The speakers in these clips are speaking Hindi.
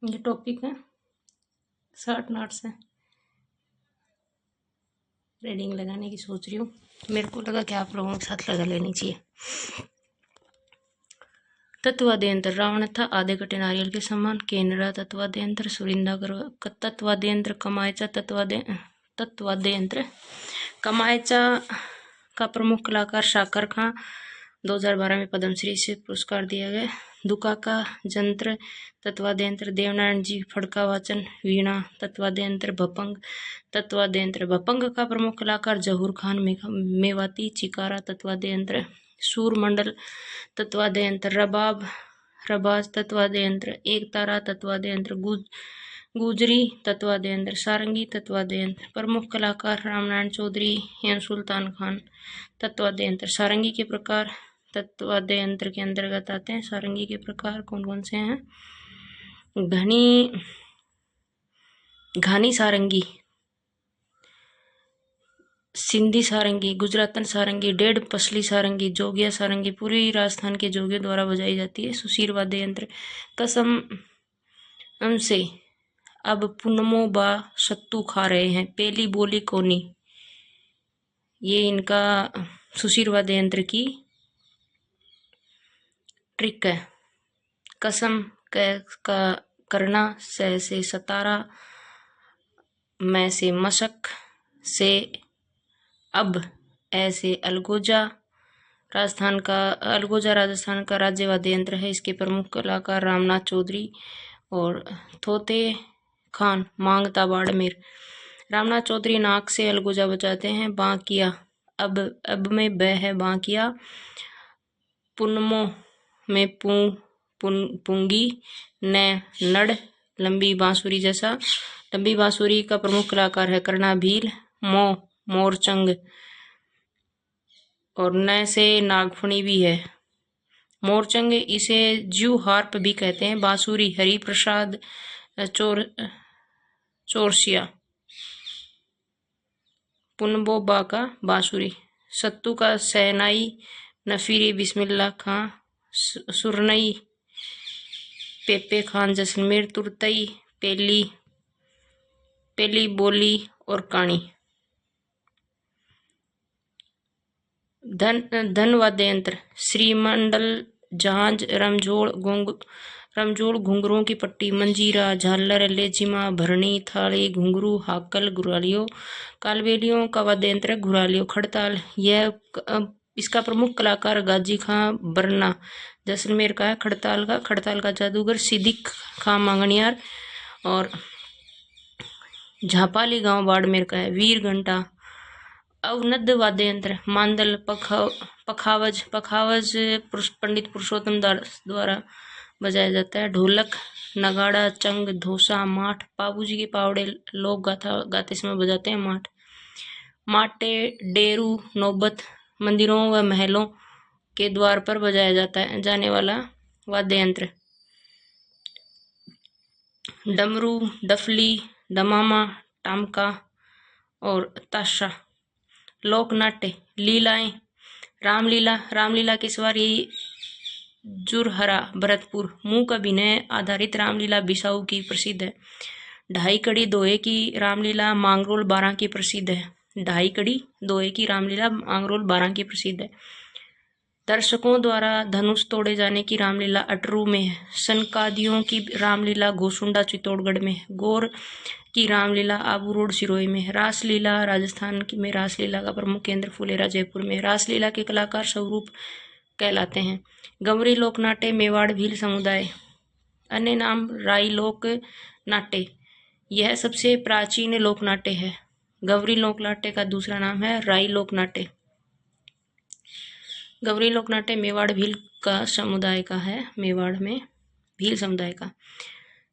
ये टॉपिक है, 60 नॉट्स है। रीडिंग लगाने की सोच रही हूँ, मेरे को लगा कि आप लोगों के साथ लगा लेनी चाहिए। तत्वाद्यंत्र रावण था आधे कटे नारियल के समान। केनरा तत्वाद्यंत्र सुरिंदा तत्वाद्यंत्र कमायचा तत्वाद्यंत्र कमायचा का प्रमुख कलाकार शाकर खां 2012 में पद्मश्री से पुरस्कार दिया गया। दुका का जंत्र तत्वाद्यंत्र देवनारायण जी फड़का वाचन। वीणा तत्वाद्यंत्र भपंग तत्वाद्यंत्र भपंग का प्रमुख कलाकार जहूर खान मेवाती। चिकारा तत्वाद्यंत्र सूरमंडल तत्वाद्यंत्र रबाब रबाज तत्वाद्यंत्र एक तारा तत्वाद्यंत्र गुजरी तत्वाद्यंत्र सारंगी तत्वाद्यंत्र प्रमुख कलाकार रामनारायण चौधरी एवं सुल्तान खान। तत्वाद्यंत्र सारंगी के प्रकार तत्वाद्यंत्र के अंतर्गत आते हैं। सारंगी के प्रकार कौन कौन से हैं? घानी सारंगी, सिंधी सारंगी, गुजरातन सारंगी, डेढ़ पसली सारंगी, जोगिया सारंगी पूरी राजस्थान के जोगियों द्वारा बजाई जाती है। सुशीर वाद्य यंत्र कसम से अब पुनमो बा सत्तू खा रहे हैं पेली बोली कोनी, ये इनका सुशीर वाद्य यंत्र की ट्रिक है। कसम का करना, सह से सतारा, मैं से मशक, से अब, ऐसे अलगोजा राजस्थान का राज्य वाद्य यंत्र है। इसके प्रमुख कलाकार रामनाथ चौधरी और थोते खान मांगता बाड़मेर। रामनाथ चौधरी नाक से अलगोजा बजाते हैं। बांकिया अब में ब है बांकिया। पुनमो में पुंगी न नड़ लंबी बांसुरी जैसा। लंबी बांसुरी का प्रमुख कलाकार है करना भील। मोरचंग और न से नागफणी भी है। मोरचंग इसे ज्यू हार्प भी कहते हैं। बांसुरी हरि प्रसाद चोरसिया। पुनबोबा का बांसुरी। सत्तू का सहनाई नफीरी बिस्मिल्ला खां। सुरनई पेपे खान जैसलमेर। तुरतई पेली बोली और काणी। धन वाद्य यंत्र श्रीमंडल जहाज रमजोड़ घुंघरुओं की पट्टी मंजीरा झालर लेजिमा भरणी थाली घुंघरू हाकल घुरालियों। कालबेलियों का वाद्य यंत्र घुरालियों। खड़ताल यह इसका प्रमुख कलाकार गाजी खां बरना जैसलमेर का है। खड़ताल का जादूगर सिद्दीक खां मांगणियार और झापाली गांव बाड़मेर का है। वीर घंटा अवनद वाद्य यंत्र मांदल पखावज पंडित पुरुषोत्तम दास द्वारा बजाया जाता है। ढोलक नगाड़ा चंग धोसा माठ बाबूजी के पावड़े लोग गाते समय बजाते हैं। माटे डेरू नौबत मंदिरों व महलों के द्वार पर बजाया जाने वाला वाद्य यंत्र। डमरू डफली दमामा टामका और ताशा। लोक नाट्य लीलाएं रामलीला की सवारी जुरहरा भरतपुर। मूक अभिनय आधारित रामलीला बिसाऊ की प्रसिद्ध है। ढाई कड़ी दोहे की रामलीला मांगरोल 12 की प्रसिद्ध है। ढाई कड़ी दोहे की रामलीला मांगरोल 12 की प्रसिद्ध है। दर्शकों द्वारा धनुष तोड़े जाने की रामलीला अटरू में है। सनकादियों की रामलीला घोसुंडा चित्तौड़गढ़ में है। गौर की रामलीला आबू रोड सिरोही में है। रासलीला राजस्थान में रासलीला का प्रमुख केंद्र फुलेरा जयपुर में। रासलीला के कलाकार स्वरूप कहलाते हैं। गंवरी लोक नाट्य मेवाड़ भील समुदाय। अन्य नाम राई लोक नाट्य, यह सबसे प्राचीन लोक नाट्य है। गंवरी लोक नाट्य का दूसरा नाम है राई लोक नाट्य। गंवरी लोक नाट्य मेवाड़ भील का समुदाय का है। मेवाड़ में भील समुदाय का।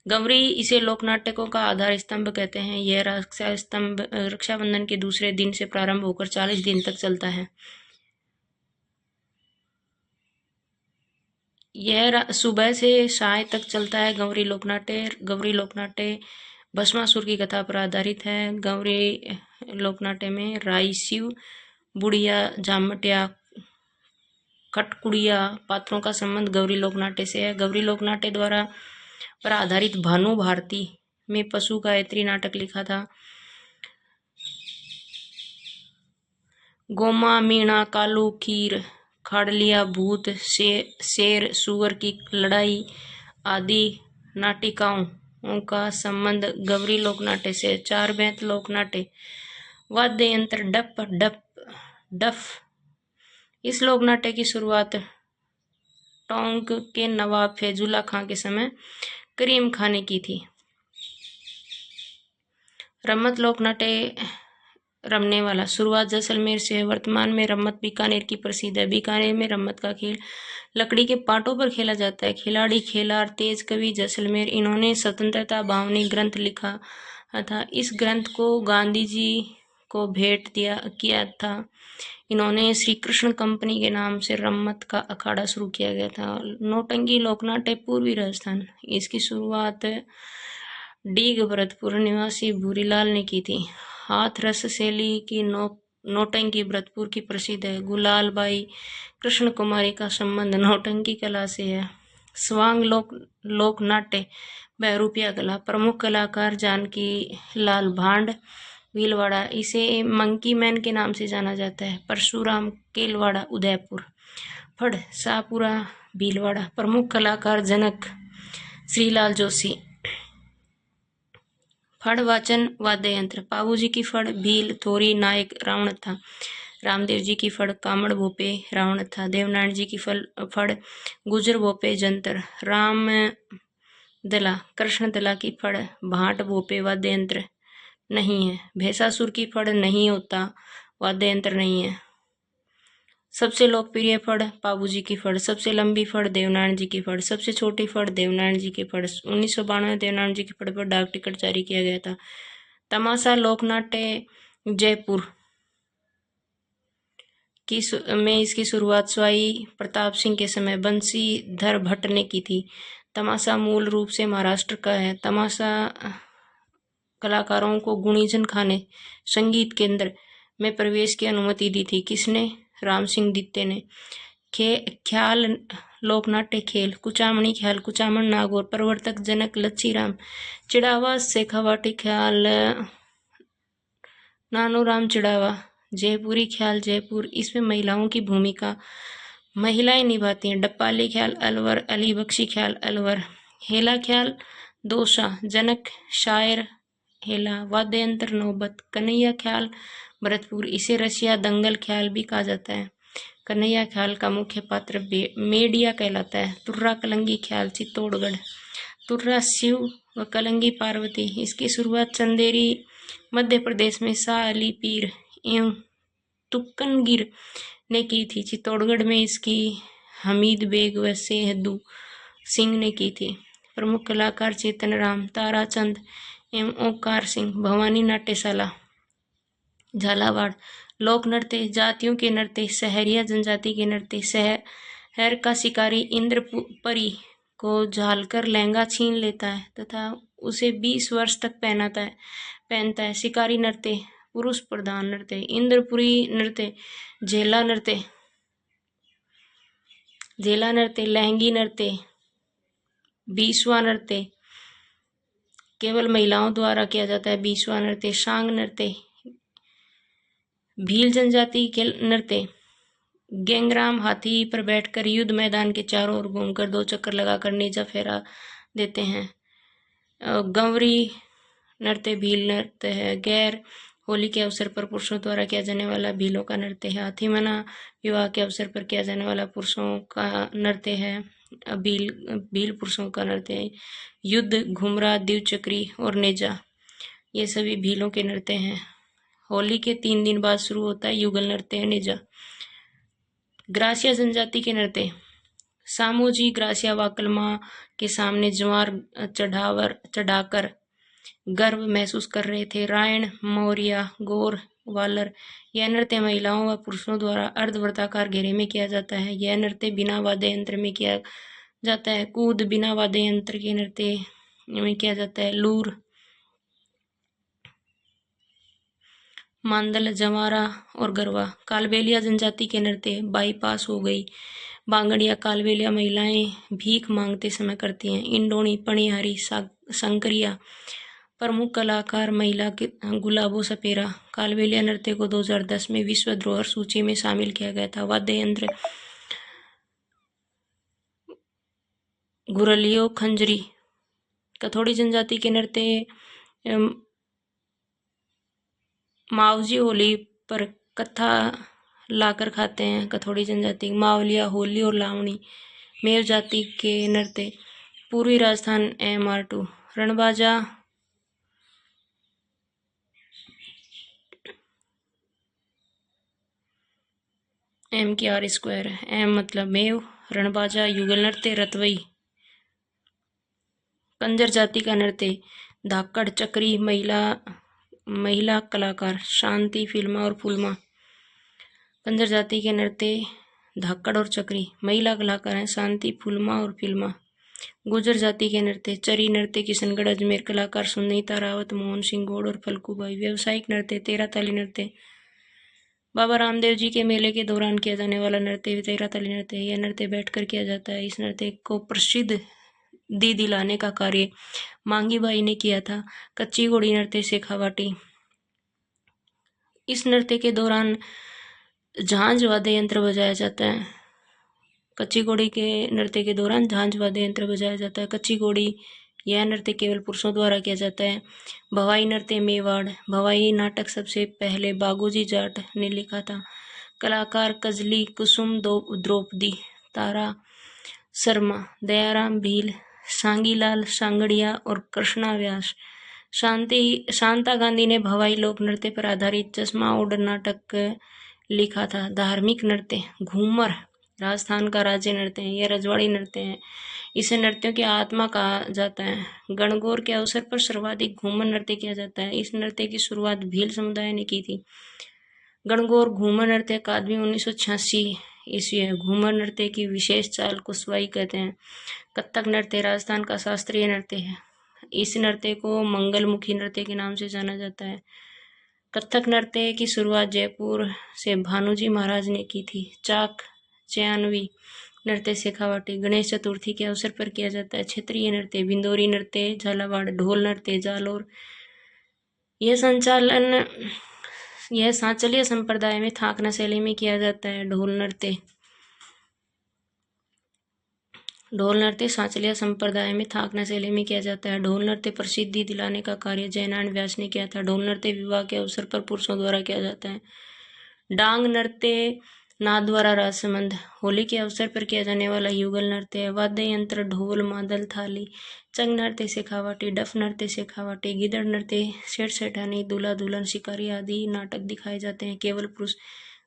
गंवरी इसे लोक नाट्यों का आधार स्तंभ कहते हैं। यह रक्षाबंधन के दूसरे दिन से प्रारंभ होकर 40 दिन तक चलता है। यह सुबह से साय तक चलता है। गंवरी लोकनाट्य भस्मासुर की कथा पर आधारित है। गंवरी लोकनाट्य में राई शिव बुढ़िया जामटिया खटकुड़िया पात्रों का संबंध गौरी लोकनाट्य से है। गौरी लोकनाट्य द्वारा पर आधारित भानु भारती में पशु गायत्री नाटक लिखा था। गोमा, मीणा, कालू, खीर, खाड़लिया, भूत, शेर, सुअर की लड़ाई आदि नाटिकाओं का संबंध गवरी लोक नाट्य से। चार बेंत लोक नाट्य। वाद्य यंत्र डफ। इस लोक नाट्य की शुरुआत टोंक के नवाब फैजुल्ला खां के समय करीम खां ने की थी। रम्मत लोक नाट्य रमने वाला। शुरुआत जैसलमेर से है। वर्तमान में रम्मत बीकानेर की प्रसिद्ध है। बीकानेर में रम्मत का खेल लकड़ी के पाटों पर खेला जाता है। खिलाड़ी, खेलार, तेज कवि, जैसलमेर। इन्होंने स्वतंत्रता भावनी ग्रंथ लिखा था। इस ग्रंथ को गांधी जी को भेंट किया था। इन्होंने श्री कृष्ण कंपनी के नाम से रम्मत का अखाड़ा शुरू किया गया था। नौटंकी लोकनाट्य पूर्वी राजस्थान। इसकी शुरुआत डीग भरतपुर निवासी भूरीलाल ने की थी। हाथ रस शैली की नौटंकी भरतपुर की प्रसिद्ध है। गुलाल बाई कृष्ण कुमारी का संबंध नौटंकी कला से है। स्वांग लोक नाट्य बहरूपिया कला। प्रमुख कलाकार जानकी लाल भांड भीलवाड़ा, इसे मंकी मैन के नाम से जाना जाता है। परशुराम केलवाड़ा उदयपुर। फड़ शाहपुरा भीलवाड़ा। प्रमुख कलाकार जनक श्रीलाल जोशी। फड़ वाचन वाद्य यंत्र। बाबूजी की फड़ भील, थोरी, नायक, रावण था। रामदेव जी की फड़ कामड़ भोपे रावण था। देवनारायण जी की फड़ गुजर भोपे जंतर। राम दला कृष्ण दला की फड़ भाट भोपे वाद्य यंत्र नहीं है। भैंसासुर की फड़ नहीं होता वाद्य यंत्र नहीं है। सबसे लोकप्रिय फड़ बाबूजी की फड़। सबसे लंबी फड़ देवनारायण जी की फड़। सबसे छोटी फड़ देवनारायण जी की फड़। 1992 में देवनारायण जी की फड़ पर डाक टिकट जारी किया गया था। तमाशा लोकनाट्य जयपुर में इसकी शुरुआत स्वाई प्रताप सिंह के समय बंशीधर भट्ट ने की थी। तमाशा मूल रूप से महाराष्ट्र का है। तमाशा कलाकारों को गुणीजन खां ने संगीत केंद्र में प्रवेश की अनुमति दी थी। किसने? राम सिंह दित्ते ने। ख्याल लोकनाट्य खेल। कुचामणी ख्याल, कुचामण नागौर। प्रवर्तक जनक लच्छीराम चिड़ावा, शेखावाटी ख्याल नानूराम चिड़ावा। जयपुरी ख्याल जयपुर, इसमें महिलाओं की भूमिका महिलाएं निभाती हैं। डप्पाली ख्याल अलवर, अली बख्शी ख्याल अलवर। हेला ख्याल दोसा, जनक शायर हेला। वाद्य यंत्र नौबत। कन्हैया ख्याल भरतपुर, इसे रसिया दंगल ख्याल भी कहा जाता है। कन्हैया ख्याल का मुख्य पात्र मेडिया कहलाता है। तुर्रा कलंगी ख्याल चित्तौड़गढ़। तुर्रा शिव व कलंगी पार्वती, इसकी शुरुआत चंदेरी मध्य प्रदेश में शाह अली पीर एवं तुक्कनगिर ने की थी। चित्तौड़गढ़ में इसकी हमीद बेग व सेहदू सिंह ने की थी। प्रमुख कलाकार चेतन राम, ताराचंद एवं ओंकार सिंह। भवानी नाट्यशाला झालावाड़। लोक नृत्य जातियों के नृत्य। सहरिया जनजाति के नृत्य। शहर का शिकारी इंद्रपरी को झालकर लहंगा छीन लेता है तथा उसे 20 वर्ष तक पहनता है। शिकारी नृत्य पुरुष प्रधान नृत्य। इंद्रपुरी नृत्य, झेला नृत्य, लहंगी नृत्य, बीसवा नृत्य केवल महिलाओं द्वारा किया जाता है। बीसवा नृत्य। शांग नृत्य, भील जनजाति के नृत्य। गेंगराम हाथी पर बैठकर युद्ध मैदान के चारों ओर घूमकर 2 चक्कर लगाकर नेजा फहरा देते हैं। गंवरी नृत्य भील नृत्य है। गैर होली के अवसर पर पुरुषों द्वारा किया जाने वाला भीलों का नृत्य है। हाथीमना विवाह के अवसर पर किया जाने वाला पुरुषों का नृत्य है। भील पुरुषों का नृत्य है। युद्ध, घुमरा, द्विचक्री और नेजा, ये सभी भीलों के नृत्य हैं। होली के 3 दिन बाद शुरू होता है युगल नृत्य नेजा। ग्रासिया जनजाति के नृत्य। सामोजी ग्रासिया वाकलमा के सामने ज्वार चढ़ाकर गर्व महसूस कर रहे थे। रायण, मौर्या, गौर, वालर। यह नृत्य महिलाओं व पुरुषों द्वारा अर्धवृत्ताकार घेरे में किया जाता है। यह नृत्य बिना वाद्य यंत्र में किया जाता है। कूद बिना वाद्य यंत्र के नृत्य में किया जाता है। लूर, मांदल, जवारा और गरबा। कालबेलिया जनजाति के नृत्य। बाईपास हो गई। बांगड़िया कालबेलिया महिलाएं भीख मांगते समय करती हैं। इंडोणी, पणिहारी, संकरिया प्रमुख कलाकार महिला के गुलाबो सपेरा। कालबेलिया नृत्य को 2010 में विश्व धरोहर सूची में शामिल किया गया था। वाद्य यंत्र घुरलियो, खंजरी। कथोड़ी जनजाति के नृत्य मावजी होली पर कथा लाकर खाते हैं। कथोड़ी जनजाति मावलिया, होली और लावणी। मेव जाति के नृत्य पूर्वी राजस्थान MR2। रणबाजा M² M मतलब मेव। रणबाजा युगल नृत्य रतवई। कंजर जाति का नृत्य धाकड़, चक्री। महिला कलाकार शांति, फिल्मा और फुलमा। कंजर जाति के नृत्य धाकड़ और चक्री। महिला कलाकार हैं शांति, फुलमा और फिल्मा। गुर्जर जाति के नृत्य चरी नृत्य किशनगढ़ अजमेर। कलाकार सुनीता रावत, मोहन सिंह गौड़ और फलकूबाई। व्यावसायिक नृत्य तेरह ताली नृत्य बाबा रामदेव जी के मेले के दौरान किया जाने वाला नृत्य तेरह ताली नृत्य। यह नृत्य बैठकर किया जाता है। इस नृत्य को प्रसिद्ध दिलाने का कार्य मांगी बाई ने किया था। कच्ची घोड़ी नृत्य शेखावाटी। इस नृत्य के दौरान झांझ वाद्य यंत्र बजाया जाता है। कच्ची घोड़ी के नृत्य के दौरान झांझ वाद्य यंत्र बजाया जाता है। कच्ची घोड़ी यह नृत्य केवल पुरुषों द्वारा किया जाता है। भवाई नृत्य मेवाड़। भवाई नाटक सबसे पहले बागोजी जाट ने लिखा था। कलाकार कजली, कुसुम, द्रौपदी, तारा शर्मा, दयाराम भील, सांगीलाल सांगड़िया और कृष्णा व्यास। शांता गांधी ने भवाई लोक नृत्य पर आधारित चश्मा ओढ़ नाटक लिखा था। धार्मिक नृत्य घूमर राजस्थान का राज्य नृत्य है। यह रजवाड़ी नृत्य है। इसे नृत्यों की आत्मा कहा जाता है। गणगौर के अवसर पर सर्वाधिक घूमर नृत्य किया जाता है। इस नृत्य की शुरुआत भील समुदाय ने की थी। गणगौर घूमर नृत्य अकादमी 1986 ईस्वी है। घूमर नृत्य की विशेष चाल को स्वाई कहते हैं। कथक नृत्य राजस्थान का शास्त्रीय नृत्य है। इस नृत्य को मंगलमुखी नृत्य के नाम से जाना जाता है। कथक नृत्य की शुरुआत जयपुर से भानुजी महाराज ने की थी। चाक चैनवी नृत्य शेखावाटी गणेश चतुर्थी के अवसर पर किया जाता है। क्षेत्रीय नृत्य बिंदोरी नृत्य झालावाड़। ढोल नृत्य जालोर। यह सांचलिया संप्रदाय में थाकना शैली में किया जाता है। ढोल नृत्य सांचलिया संप्रदाय में थाकना शैली में किया जाता है। ढोल नृत्य प्रसिद्धि दिलाने का कार्य जयनारायण व्यास ने किया था। ढोल नृत्य विवाह के अवसर पर पुरुषों द्वारा किया जाता है। डांग नृत्य नाद द्वारा राजसमंद। होली के अवसर पर किया जाने वाला युगल नृत्य है। वाद्य यंत्र ढोल, मादल, थाली। चंग नृत्य शेखावाटी। डफ नृत्य शेखावाटी। गिदड़ नृत्य सेठ सेठानी, दूल्हा दुल्हन, शिकारी आदि नाटक दिखाए जाते हैं केवल पुरुष।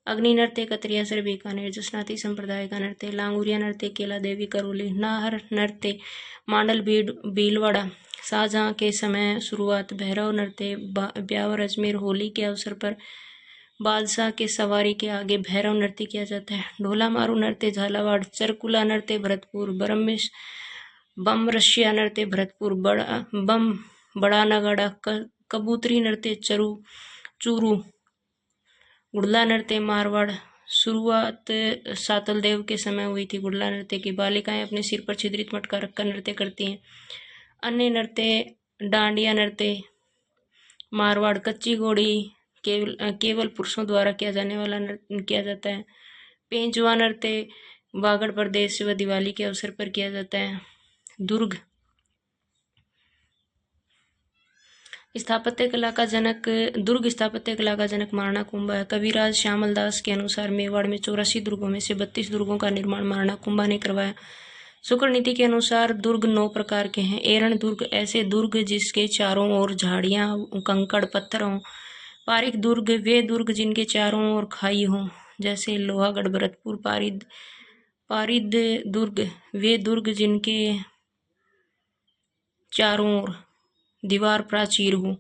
अग्नि नृत्य कतरिया सर बीकानेर जसनाती संप्रदाय का नृत्य। लांगुरिया नृत्य केला देवी करौली। नाहर नृत्य मांडल भीलवाड़ा। शाहजहां के समय शुरुआत। भैरव नृत्य ब्यावर अजमेर। होली के अवसर पर बादशाह के सवारी के आगे भैरव नृत्य किया जाता है। ढोला मारू नृत्य झालावाड़। चरकुला नृत्य भरतपुर। बमरशिया नृत्य भरतपुर। बम बड़ा नगाड़ा। कबूतरी नृत्य चूरू। गुड़ला नृत्य मारवाड़। शुरुआत सातल देव के समय हुई थी। गुड़ला नृत्य की बालिकाएं अपने सिर पर छिद्रित मटका रखकर नृत्य करती हैं। अन्य नृत्य डांडिया नृत्य मारवाड़। कच्ची घोड़ी केवल पुरुषों द्वारा किया जाता है। पेंचुआ नृत्य बागड़ प्रदेश व दिवाली के अवसर पर किया जाता है। दुर्ग स्थापत्य कला का जनक महाराणा कुंभा है। कविराज श्यामल दास के अनुसार मेवाड़ में 84 दुर्गों में से 32 दुर्गों का निर्माण महाराणा कुंभा ने करवाया। शुक्र नीति के अनुसार दुर्ग 9 प्रकार के हैं। एरण दुर्ग ऐसे दुर्ग जिसके चारों ओर झाड़ियां, कंकड़, पत्थर हों। पारिक दुर्ग वे दुर्ग जिनके चारों ओर खाई हों, जैसे लोहागढ़, भरतपुर। पारिद दुर्ग वे दुर्ग जिनके चारों ओर दीवार प्राचीर हो।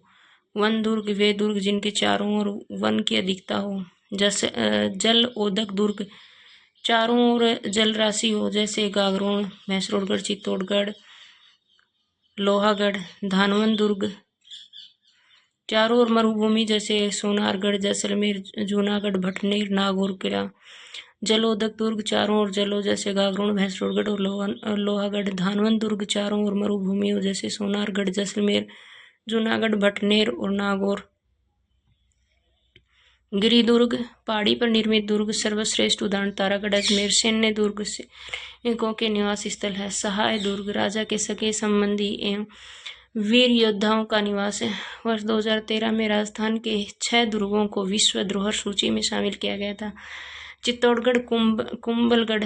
वन दुर्ग वे दुर्ग जिनके चारों ओर वन की अधिकता हो। जल ओदक दुर्ग चारों ओर जल राशि हो, जैसे गागरोन, मैसरोडगढ़, चित्तौड़गढ़, लोहागढ़। धानवन दुर्ग चारों ओर मरुभूमि, जैसे सोनारगढ़, जैसलमेर, जूनागढ़, भटनेर, नागौर किला। जलोदक दुर्ग चारों ओर जलो जैसे गागरोन भैंसरोडगढ़ और लोहागढ़। धानवंत दुर्ग चारों ओर मरुभूमि जैसे सोनारगढ़ जैसलमेर जूनागढ़ भटनेर और नागौर। गिरी दुर्ग पहाड़ी पर निर्मित दुर्ग सर्वश्रेष्ठ उदाहरण तारागढ़ अजमेर। सैन्य दुर्ग सैनिकों के निवास स्थल है। सहाय दुर्ग राजा के सगे संबंधी एवं वीर योद्धाओं का निवास है। वर्ष 2013 में राजस्थान के 6 दुर्गों को विश्व धरोहर सूची में शामिल किया गया था। चित्तौड़गढ़ कुंभलगढ़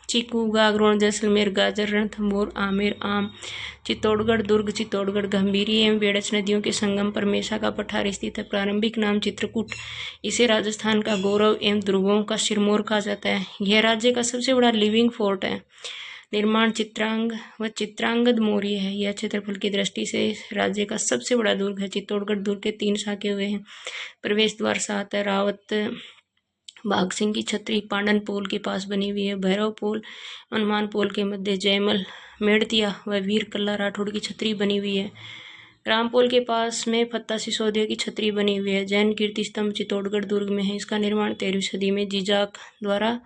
चीकू गागरोन जैसलमेर गाजर रणथंभौर आमेर आम। चित्तौड़गढ़ दुर्ग चित्तौड़गढ़ गंभीरी एवं बेड़च नदियों के संगम पर मेसा का पठार स्थित है। प्रारंभिक नाम चित्रकूट। इसे राजस्थान का गौरव एवं दुर्गों का सिरमौर कहा जाता है। यह राज्य का सबसे बड़ा लिविंग फोर्ट है। निर्माण चित्रांग व चित्रांगद मौर्य है। यह क्षेत्रफल की दृष्टि से राज्य का सबसे बड़ा दुर्ग है। चित्तौड़गढ़ दुर्ग के 3 शाखे हुए हैं। प्रवेश द्वार 7 है। रावत बाघ सिंह की छतरी पांडन पोल के पास बनी हुई है। भैरव पोल हनुमान पोल के मध्य जयमल मेड़तिया व वीर कल्ला राठौड़ की छतरी बनी हुई है। रामपोल के पास में फत्ता सिसोदिया की छतरी बनी हुई है। जैन कीर्ति स्तंभ चित्तौड़गढ़ दुर्ग में है। इसका निर्माण 13वीं सदी में जीजाक द्वारा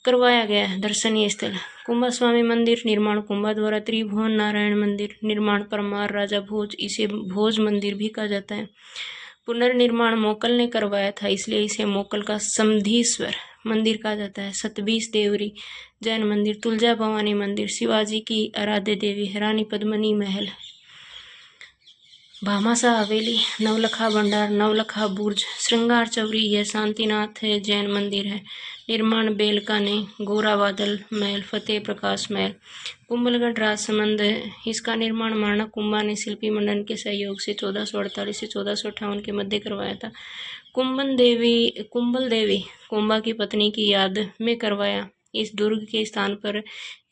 करवाया गया है। दर्शनीय स्थल कुंभा स्वामी मंदिर निर्माण कुंभा द्वारा। त्रिभुवन नारायण मंदिर निर्माण परमार राजा भोज, इसे भोज मंदिर भी कहा जाता है। पुनर्निर्माण मोकल ने करवाया था, इसलिए इसे मोकल का समधीश्वर मंदिर कहा जाता है। सतबीस देवरी जैन मंदिर। तुलजा भवानी मंदिर शिवाजी की आराध्य देवी। रानी पद्मनी महल। भामाशाह हवेली। नवलखा भंडार नवलखा बुर्ज श्रृंगार चौरी यह शांतिनाथ है जैन मंदिर है। निर्माण बेलका ने। गोरा बादल महल फतेह प्रकाश महल। कुंभलगढ़ राजसमंद इसका निर्माण महाराणा कुंभा ने शिल्पी मंडन के सहयोग से 1448 से 1458 के मध्य करवाया था। कुंभल देवी कुंभा की पत्नी की याद में करवाया। इस दुर्ग के स्थान पर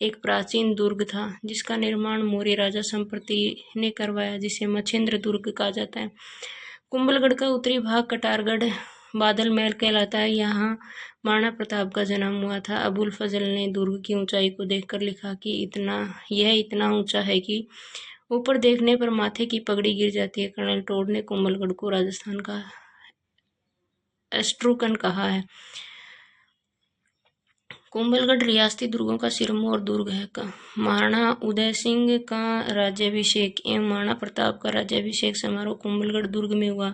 एक प्राचीन दुर्ग था जिसका निर्माण मौर्य राजा संप्रति ने करवाया, जिसे मछेंद्र दुर्ग कहा जाता है। कुंभलगढ़ का उत्तरी भाग कटारगढ़ बादल महल कहलाता है। यहाँ महाराणा प्रताप का जन्म हुआ था। अबुल फजल ने दुर्ग की ऊंचाई को देखकर लिखा कि यह इतना ऊंचा है कि ऊपर देखने पर माथे की पगड़ी गिर जाती है। कर्नल टोड ने कुंभलगढ़ को राजस्थान का एस्ट्रूकन कहा है। कुंभलगढ़ रियासती दुर्गों का सिरमौर दुर्ग है। महाराणा उदय सिंह का राज्याभिषेक एवं महाराणा प्रताप का राज्याभिषेक समारोह कुंभलगढ़ दुर्ग में हुआ।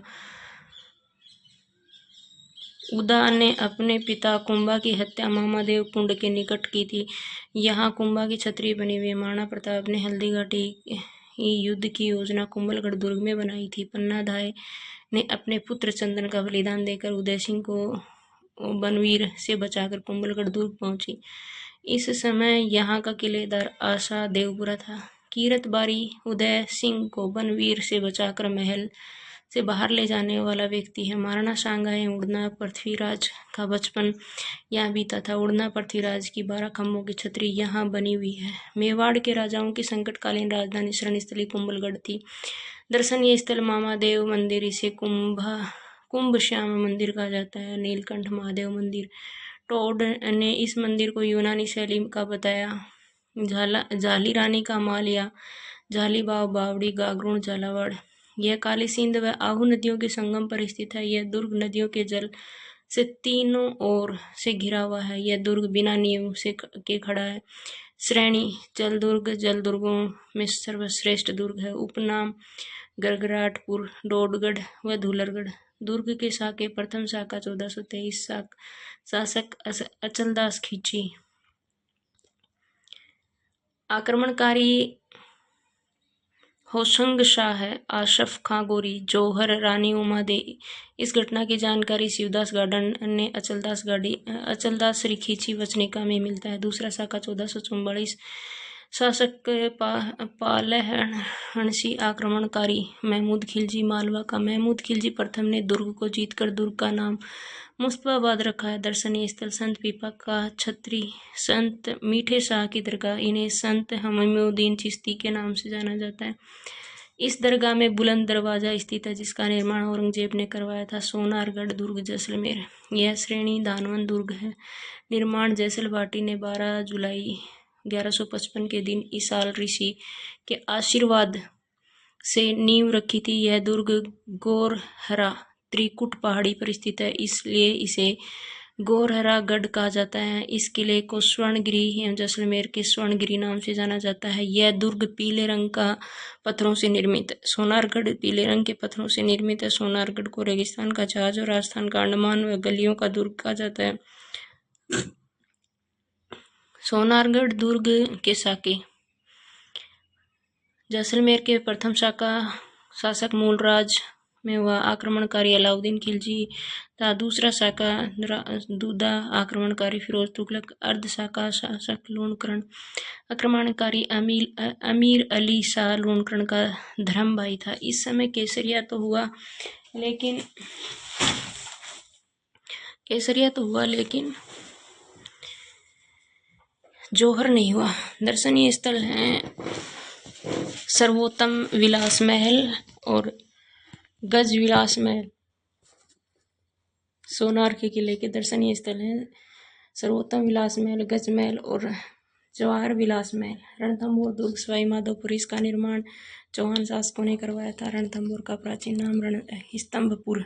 उदा ने अपने पिता कुंभा की हत्या मामादेव कुंड के निकट की थी। यहाँ कुंभा की छतरी बनी हुई है। महाराणा प्रताप ने हल्दी घाटी युद्ध की योजना कुंभलगढ़ दुर्ग में बनाई थी। पन्नाधाय ने अपने पुत्र चंदन का बलिदान देकर उदय सिंह को बनवीर से बचाकर कुंभलगढ़ दुर्ग पहुंची। इस समय यहाँ का किलेदार आशा देवपुरा था। कीरत बारी उदय सिंह को बनवीर से बचाकर महल से बाहर ले जाने वाला व्यक्ति है। महाराणा सांगा एवं उड़ना पृथ्वीराज का बचपन यहाँ बीता था। उड़ना पृथ्वीराज की 12 खंभों की छतरी यहाँ बनी हुई है। मेवाड़ के राजाओं की संकटकालीन राजधानी शरणस्थली कुंभलगढ़ थी। दर्शनीय स्थल मामादेव मंदिर, इसे कुंभ श्याम मंदिर कहा जाता है। नीलकंठ महादेव मंदिर। टोड ने इस मंदिर को यूनानी शैली का बताया। झाली रानी का माल या झाली बाव बावड़ी गागरोन झालावाड़। यह काली सिंध व आहू नदियों के संगम पर स्थित है। यह दुर्ग नदियों के जल से तीनों ओर से घिरा हुआ है। यह दुर्ग बिना नींव से के खड़ा है। श्रेणी जल दुर्गों में सर्वश्रेष्ठ दुर्ग है। उपनाम गरगराटपुर, डोडगढ़ व धूलरगढ़। दुर्ग के शाखे प्रथम शाखा 1423 शासक अचलदास खींची। आक्रमणकारी होशंग शाह है। आशफ खां गोरी, जौहर रानी उमा दे। इस घटना की जानकारी शिवदास गार्डन ने अचलदास श्री खींची वचनिका में मिलता है। दूसरा शाखा 1444 शासक पालहणसी। आक्रमणकारी महमूद खिलजी मालवा का। महमूद खिलजी प्रथम ने दुर्ग को जीतकर दुर्ग का नाम मुस्तफाबाद रखा है। दर्शनीय स्थल संत पीपा का छतरी, संत मीठे शाह की दरगाह, इन्हें संत हमीउद्दीन चिश्ती के नाम से जाना जाता है। इस दरगाह में बुलंद दरवाजा स्थित है जिसका निर्माण औरंगजेब ने करवाया था। सोनारगढ़ दुर्ग जैसलमेर। यह श्रेणी धानवंत दुर्ग है। निर्माण जैसल बाटी ने 12 जुलाई 1155 के दिन ईसाल ऋषि के आशीर्वाद से नींव रखी थी। यह दुर्ग गोरहरा त्रिकुट पहाड़ी पर स्थित है, इसलिए इसे गौरहरागढ़ कहा जाता है। इस किले को स्वर्णगिरी या जैसलमेर के स्वर्णगिरी नाम से जाना जाता है। यह दुर्ग पीले रंग का पत्थरों से निर्मित है। सोनारगढ़ पीले रंग के पत्थरों से निर्मित है। सोनारगढ़ को रेगिस्तान का जहाज और राजस्थान का अंडमान व गलियों का दुर्ग कहा जाता है। सोनारगढ़ दुर्ग के साके जैसलमेर के प्रथम शासक मूलराज में हुआ आक्रमणकारी अलाउद्दीन खिलजी था। दूसरा शाका दूदा आक्रमणकारी फिरोज तुगलक। अर्ध शाका शासक लूणकरण आक्रमणकारी अमीर अली शाह लूणकरण का धर्म भाई था। इस समय केसरिया तो हुआ लेकिन जौहर नहीं हुआ। दर्शनीय स्थल हैं सर्वोत्तम विलास महल और गज विलास महल। सोनार के किले के दर्शनीय स्थल हैं सर्वोत्तम विलास महल, गज महल और जवाहर विलास महल। रणथंभौर दुर्ग सवाई माधोपुर, इसका निर्माण चौहान शासकों ने करवाया था। रणथंभौर का प्राचीन नाम स्तंभपुर।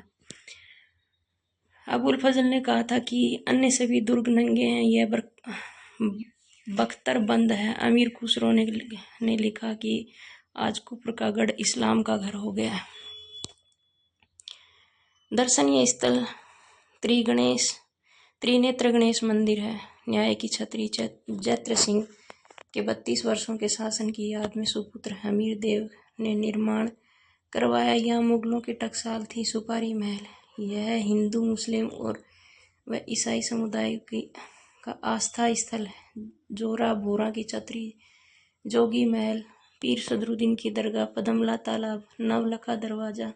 अबुल फजल ने कहा था कि अन्य सभी दुर्ग नंगे हैं, यह बख्तर-बंद है। अमीर खुसरो ने लिखा कि आज कुफर का गढ़ इस्लाम का घर हो गया। दर्शनीय स्थल त्रिनेत्र गणेश मंदिर है। न्याय की छतरी जैत्र सिंह के 32 वर्षों के शासन की याद में सुपुत्र हमीर देव ने निर्माण करवाया। यह मुगलों की टकसाल थी। सुपारी महल यह हिंदू, मुस्लिम और व ईसाई समुदाय का आस्था स्थल है। जोरा भोरा की छतरी, जोगी महल, पीर सदरुद्दीन की दरगाह, पदमला तालाब, नवलखा दरवाजा।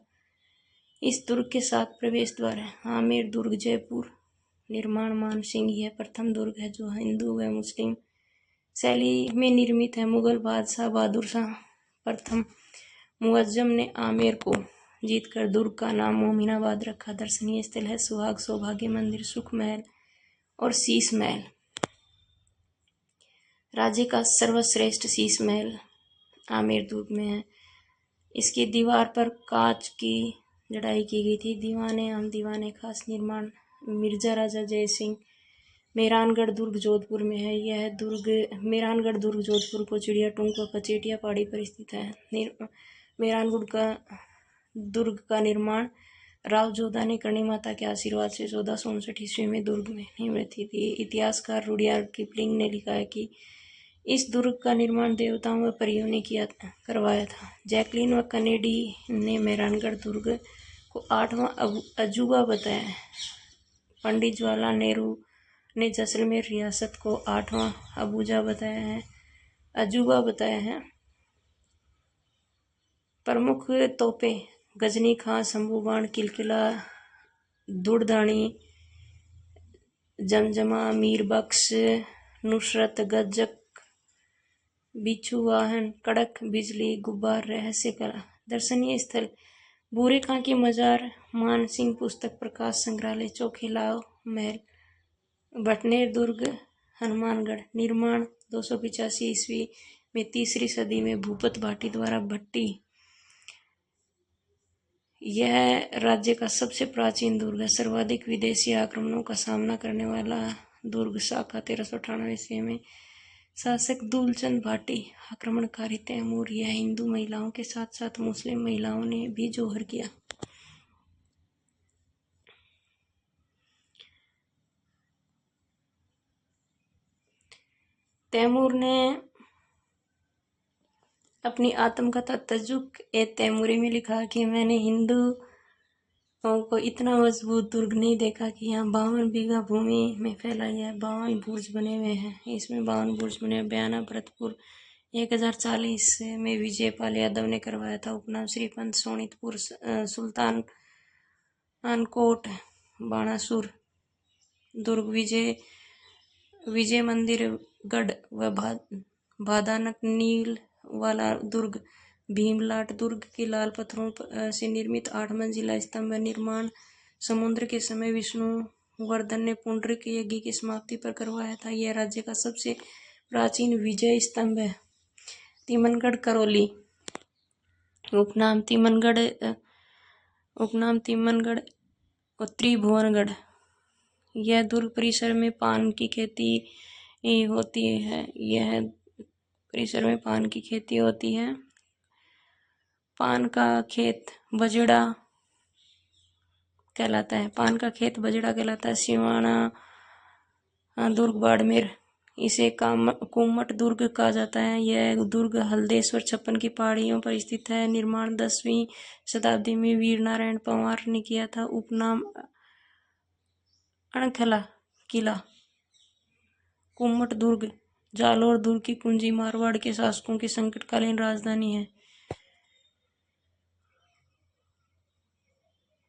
इस दुर्ग के 7 प्रवेश द्वार हैं। आमेर दुर्ग जयपुर निर्माण मान सिंह यह प्रथम दुर्ग है जो हिंदू व मुस्लिम शैली में निर्मित है। मुगल बादशाह बहादुर शाह प्रथम मुअज्जम ने आमेर को जीतकर दुर्ग का नाम मोमिनाबाद रखा। दर्शनीय स्थल है सुहाग सौभाग्य मंदिर, सुख महल और शीश महल। राज्य का सर्वश्रेष्ठ शीश महल आमेर दुर्ग में है। इसकी दीवार पर कांच की जड़ाई की गई थी। दीवाने आम दीवाने खास निर्माण मिर्जा राजा जय सिंह। मेहरानगढ़ दुर्ग जोधपुर में है। यह मेहरानगढ़ दुर्ग जोधपुर को चिड़िया टूंग व पचेटिया पहाड़ी पर स्थित है। मेहरानगढ़ दुर्ग का निर्माण राव जोधा ने करणी माता के आशीर्वाद से 1459 ईस्वी में दुर्ग में निवृत्त थी। इतिहासकार रुडयार्ड किपलिंग ने लिखा है कि इस दुर्ग का निर्माण देवताओं व परियों ने करवाया था। जैकलिन व कनेडी ने मेहरानगढ़ दुर्ग को 8वां अजूबा बताया है। पंडित जवाहरलाल नेहरू ने जैसलमेर रियासत को 8वां अजूबा बताया है। प्रमुख तोपें गजनी खां, शंभू बाण, किलकिला, दुड़दानी, जमजमा, मीर बख्श, नुसरत, गज्जक, बिच्छू वाहन, कड़क बिजली, गुब्बार, रहस्य कला। दर्शनीय स्थल बूरे खां की मजार, मान सिंह पुस्तक प्रकाश संग्रहालय, चौखीलाव महल, भटनेर दुर्ग, हनुमानगढ़। निर्माण 285 ईस्वी में 3री सदी में भूपत भाटी द्वारा भट्टी। यह राज्य का सबसे प्राचीन दुर्ग है। सर्वाधिक विदेशी आक्रमणों का सामना करने वाला दुर्ग शाखा 1398 ईस्वी में शासक दुलचंद भाटी। आक्रमणकारी तैमूर। यह हिंदू महिलाओं के साथ साथ मुस्लिम महिलाओं ने भी जोहर किया। तैमूर ने अपनी आत्मकथा तजुक-ए-तैमूरी में लिखा कि मैंने हिंदुओं को इतना मजबूत दुर्ग नहीं देखा कि यहाँ 52 बीघा भूमि में फैला यह 52 बुर्ज बने हुए हैं। इसमें 52 बुर्ज बने। बयाना भरतपुर 1040 में विजयपाल यादव ने करवाया था। उपनाम श्रीपंत, सोनितपुर, सुल्तानकोट, बाणासुर दुर्ग, विजय मंदिर गढ़ व भादानक नील वाला दुर्ग, भीमलाट दुर्ग के लाल पत्थरों से निर्मित 8 मंजिला स्तंभ निर्माण समुद्र के समय विष्णुवर्धन ने पुंडरीक यज्ञ की समाप्ति पर करवाया था। यह राज्य का सबसे प्राचीन विजय स्तंभ है। तिमनगढ़ करौली उपनाम तिमनगढ़ और त्रिभुवनगढ़ यह दुर्ग परिसर में पान की खेती होती है। यह परिसर में पान की खेती होती है। पान का खेत बजड़ा कहलाता है। पान का खेत बजड़ा कहलाता है। सिवाना दुर्ग बाड़मेर, इसे कुम्मट दुर्ग कहा जाता है। यह दुर्ग हल्देश्वर छप्पन की पहाड़ियों पर स्थित है। निर्माण 10वीं शताब्दी में वीर नारायण पंवार ने किया था। उपनाम अणखला किला, कुम्मट दुर्ग, जालोर दुर्ग की कुंजी मारवाड़ के शासकों की संकटकालीन राजधानी है।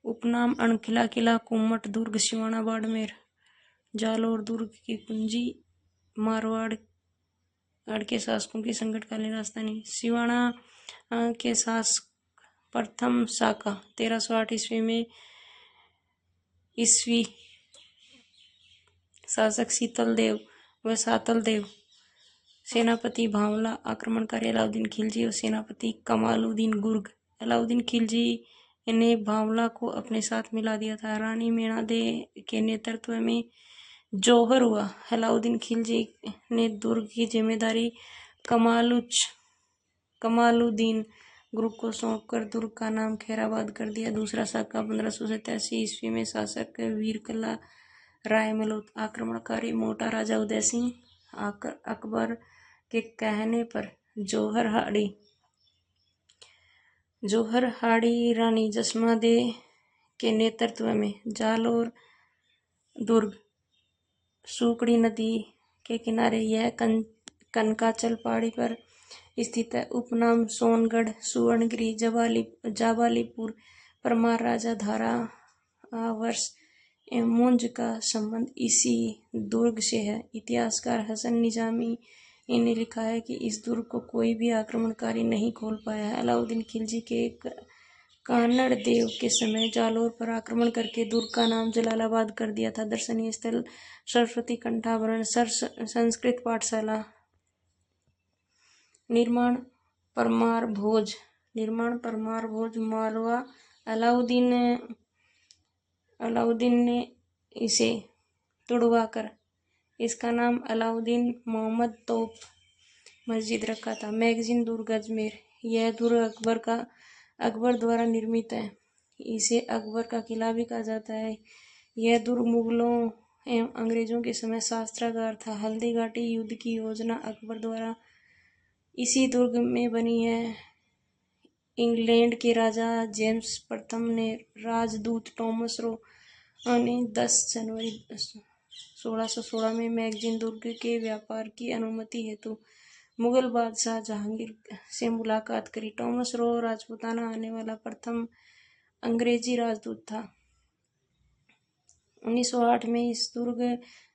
उपनाम अणखिला किला, कुम्मट दुर्ग, सिवाना बाड़मेर, जालोर दुर्ग की कुंजी मारवाड़ के शासकों की संकटकालीन राजधानी। सिवाना के शासक प्रथम शाका 1308 ईस्वी में ईस्वी शासक शीतल देव व सातल देव, सेनापति भांवला, आक्रमणकारी अलाउद्दीन खिलजी और सेनापति कमालुद्दीन गुर्ग। अलाउद्दीन खिलजी ने भांवला को अपने साथ मिला दिया था। रानी मेणादे के नेतृत्व में जौहर हुआ। अलाउद्दीन खिलजी ने दुर्ग की जिम्मेदारी कमालुद्दीन गुर्ग को सौंपकर दुर्ग का नाम खैराबाद कर दिया। दूसरा शाका 1587 ईस्वी में शासक वीरकला राय मलोत, आक्रमणकारी मोटा राजा उदय सिंह, अकबर के कहने पर जौहर हाड़ी रानी जसमादे के नेतृत्व में जालोर दुर्ग सुकड़ी नदी के किनारे, यह कनकाचल पहाड़ी पर स्थित है। उपनाम सोनगढ़, सुवर्णगिरी, जाबालीपुर। परमार राजा धारा वर्ष एवं मुंज का संबंध इसी दुर्ग से है। इतिहासकार हसन निजामी ने लिखा है कि इस दुर्ग को कोई भी आक्रमणकारी नहीं खोल पाया है। अलाउद्दीन खिलजी के कानड़ देव के समय जालोर पर आक्रमण करके दुर्ग का नाम जलालाबाद कर दिया था। दर्शनीय स्थल सरस्वती कंठाभरण संस्कृत पाठशाला। निर्माण परमार भोज मालवा। अलाउद्दीन ने इसे तुड़वाकर इसका नाम अलाउद्दीन मोहम्मद तोप मस्जिद रखा था। मैगजीन दुर्ग अजमेर, यह दुर्ग अकबर द्वारा निर्मित है। इसे अकबर का किला भी कहा जाता है। यह दुर्ग मुगलों एवं अंग्रेजों के समय शस्त्रागार था। हल्दी घाटी युद्ध की योजना अकबर द्वारा इसी दुर्ग में बनी है। इंग्लैंड के राजा जेम्स प्रथम ने राजदूत टॉमस रो ने 10 जनवरी 1616 में मैगजीन दुर्ग के व्यापार की अनुमति हेतु मुगल बादशाह जहांगीर से मुलाकात करी। टॉमस रो राजपूताना आने वाला प्रथम अंग्रेजी राजदूत था। 1908 में इस दुर्ग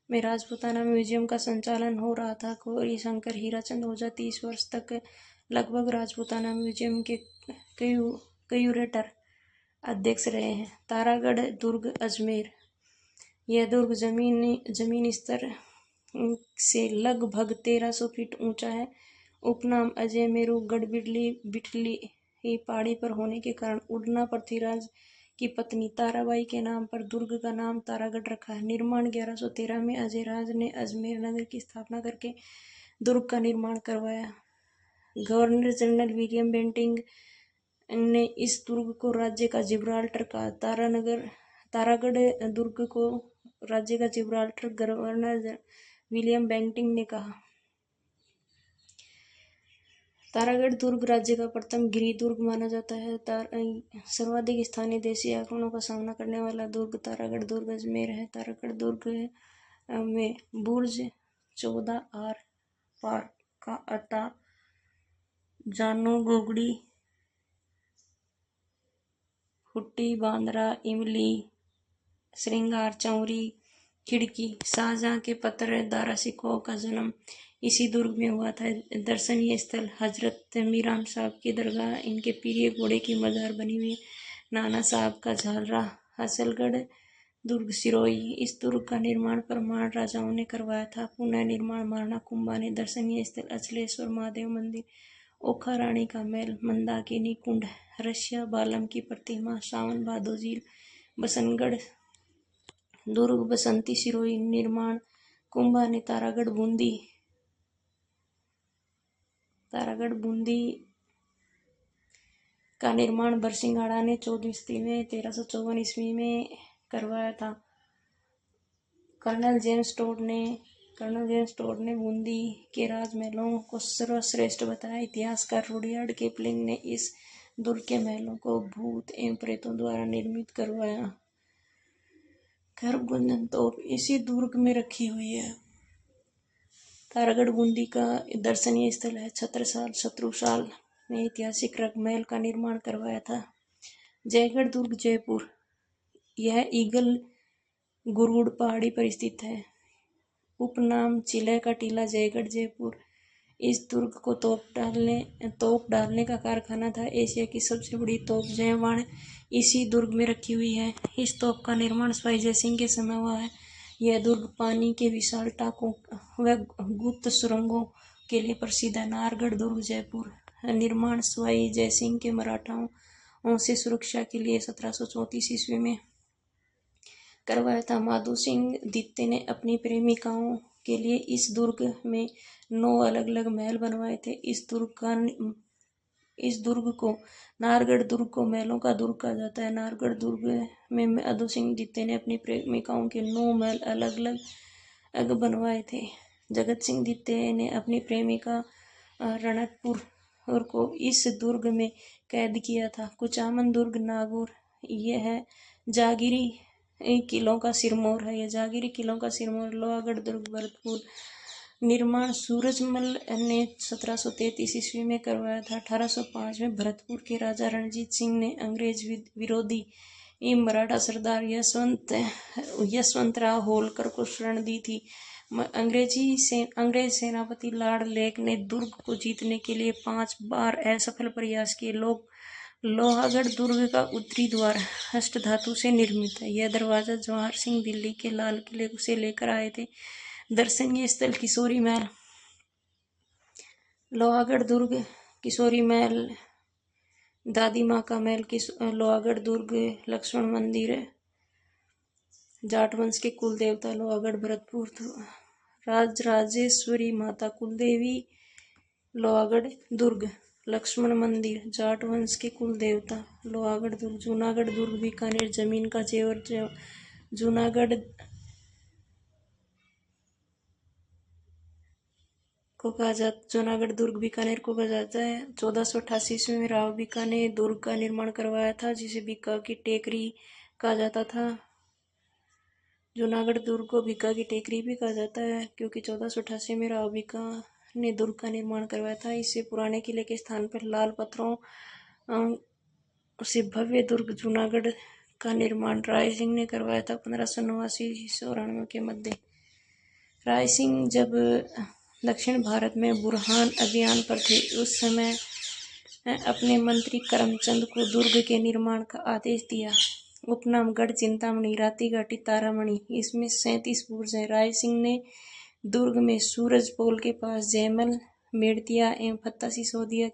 में राजपूताना म्यूजियम का संचालन हो रहा था। गौरी शंकर हीराचंद ओझा 30 वर्ष तक लगभग राजपूताना म्यूजियम के क्यूरेटर अध्यक्ष रहे हैं। तारागढ़ दुर्ग अजमेर, यह दुर्ग जमीन स्तर से लगभग 1300 फीट ऊंचा है। उपनाम अजय मेरू गढ़ बिठली पहाड़ी पर होने के कारण उड़ना पृथ्वीराज की पत्नी ताराबाई के नाम पर दुर्ग का नाम तारागढ़ रखा है। निर्माण 1113 में अजय राज ने अजमेर नगर की स्थापना करके दुर्ग का निर्माण करवाया। गवर्नर जनरल विलियम बेंटिंग ने इस दुर्ग को राज्य का जिब्राल्टर कहा। तारागढ़ दुर्ग को राज्य का जिब्राल्टर गवर्नर विलियम बेंटिंग ने कहा। तारागढ़ दुर्ग राज्य का प्रथम गृह दुर्ग माना जाता है। सर्वाधिक स्थानीय देशी आक्रमणों का सामना करने वाला दुर्ग तारागढ़ दुर्ग अजमेर है। तारागढ़ दुर्ग में बुर्ज 14 आर पार का अता, जानो, गोगड़ी, हुट्टी, बांद्रा, इमली, श्रृंगार, चौरी, खिड़की। शाहजहां के पुत्र दारा सिकोह का जन्म इसी दुर्ग में हुआ था। दर्शनीय स्थल हजरत मीरान साहब की दरगाह, इनके प्रिय घोड़े की मजार बनी हुई है। नाना साहब का झालरा। हसलगढ़ दुर्ग सिरोही, इस दुर्ग का निर्माण परमार राजाओं ने करवाया था। पुनः निर्माण महाराणा कुंभा ने। दर्शनीय स्थल अचलेश्वर महादेव मंदिर, ओखा रानी का महल, मंदाकिनी कुंड, रसिया बालम की प्रतिमा, सावन भादो झील, बसनगढ़ दुर्ग बसंती सिरोही निर्माण कुंभा ने तारागढ़ बूंदी का निर्माण बरसिंघाड़ा ने 14वीं सदी में 1354 ईस्वी में करवाया था। कर्नल जेम्स टोड ने बूंदी के राजमहलों को सर्वश्रेष्ठ बताया। इतिहासकार रुडयार्ड किपलिंग ने इस दुर्ग के महलों को भूत एवं प्रेतों द्वारा निर्मित करवाया। गर्भगुंजन तोप इसी दुर्ग में रखी हुई है। तारागढ़ बूंदी का दर्शनीय स्थल है। छत्रसाल ने ऐतिहासिक रंगमहल का निर्माण करवाया था। जयगढ़ दुर्ग जयपुर, यह ईगल गुरूड़ पहाड़ी पर स्थित है। उपनाम चिलह का टीला जयगढ़ जयपुर। इस दुर्ग को तोप डालने का कारखाना था। एशिया की सबसे बड़ी तोप जयवाण इसी दुर्ग में रखी हुई है। इस तोप का निर्माण सवाई जयसिंह के समय हुआ है। यह दुर्ग पानी के विशाल टाकों व गुप्त सुरंगों के लिए प्रसिद्ध है। नाहरगढ़ दुर्ग जयपुर, निर्माण सवाई जयसिंह के मराठाओं से सुरक्षा के लिए 1734 ईस्वी में करवाया था। माधो सिंह द्वितीय ने अपनी प्रेमिकाओं के लिए इस दुर्ग में 9 अलग अलग महल बनवाए थे। इस दुर्ग को नाहरगढ़ दुर्ग को महलों का दुर्ग कहा जाता है। नाहरगढ़ दुर्ग में माधो सिंह द्वितीय ने अपनी प्रेमिकाओं के 9 महल अलग अलग बनवाए थे। जगत सिंह द्वितीय ने अपनी प्रेमिका रणकपुर को इस दुर्ग में कैद किया था। कुचामन दुर्ग नागौर, यह जागीरी किलों का सिरमौर है। यह जागीरी किलों का सिरमौर। लोहागढ़ दुर्ग भरतपुर, निर्माण सूरजमल ने 1733 ईस्वी में करवाया था। 1805 में भरतपुर के राजा रणजीत सिंह ने अंग्रेज विरोधी मराठा सरदार यशवंतराव होलकर को शरण दी थी। अंग्रेज सेनापति लॉर्ड लेक ने दुर्ग को जीतने के लिए 5 बार असफल प्रयास किए। लोहागढ़ दुर्ग का उत्तरी द्वार अष्टधातु से निर्मित है। यह दरवाजा जवाहर सिंह दिल्ली के लाल किले से लेकर आए थे। दर्शनीय स्थल किशोरी महल, लोहागढ़ दुर्ग किशोरी महल, दादी माँ का महल, लोहागढ़ दुर्ग लक्ष्मण मंदिर, जाट वंश के कुल देवता लोहागढ़ भरतपुर, राजराजेश्वरी माता कुलदेवी लोहागढ़ दुर्ग, लक्ष्मण मंदिर, जाट वंश के कुल देवता लोहागढ़ दुर्ग। जूनागढ़ दुर्ग बीकानेर, जमीन का जेवर जूनागढ़ दुर्ग बीकानेर को कहा जाता है। 1488 ईस्वी में राव बीका ने दुर्ग का निर्माण करवाया था, जिसे बीका की टेकरी कहा जाता था। जूनागढ़ दुर्ग को बीका की टेकरी भी कहा जाता है क्योंकि 1488 में राव बीका ने दुर्ग का निर्माण करवाया था। इससे पुराने किले के स्थान पर लाल पत्थरों से भव्य दुर्ग जूनागढ़ का निर्माण राय सिंह ने करवाया था 1589-94 के मध्य। राय सिंह जब दक्षिण भारत में बुरहान अभियान पर थे, उस समय अपने मंत्री करमचंद को दुर्ग के निर्माण का आदेश दिया। उपनाम गढ़ चिंतामणि, राती घाटी, तारामणि, इसमें 37 बुर्ज हैं। राय सिंह ने दुर्ग में सूरज पोल के पास जयमल, मेड़तिया एवं फत्ता सिसोदिया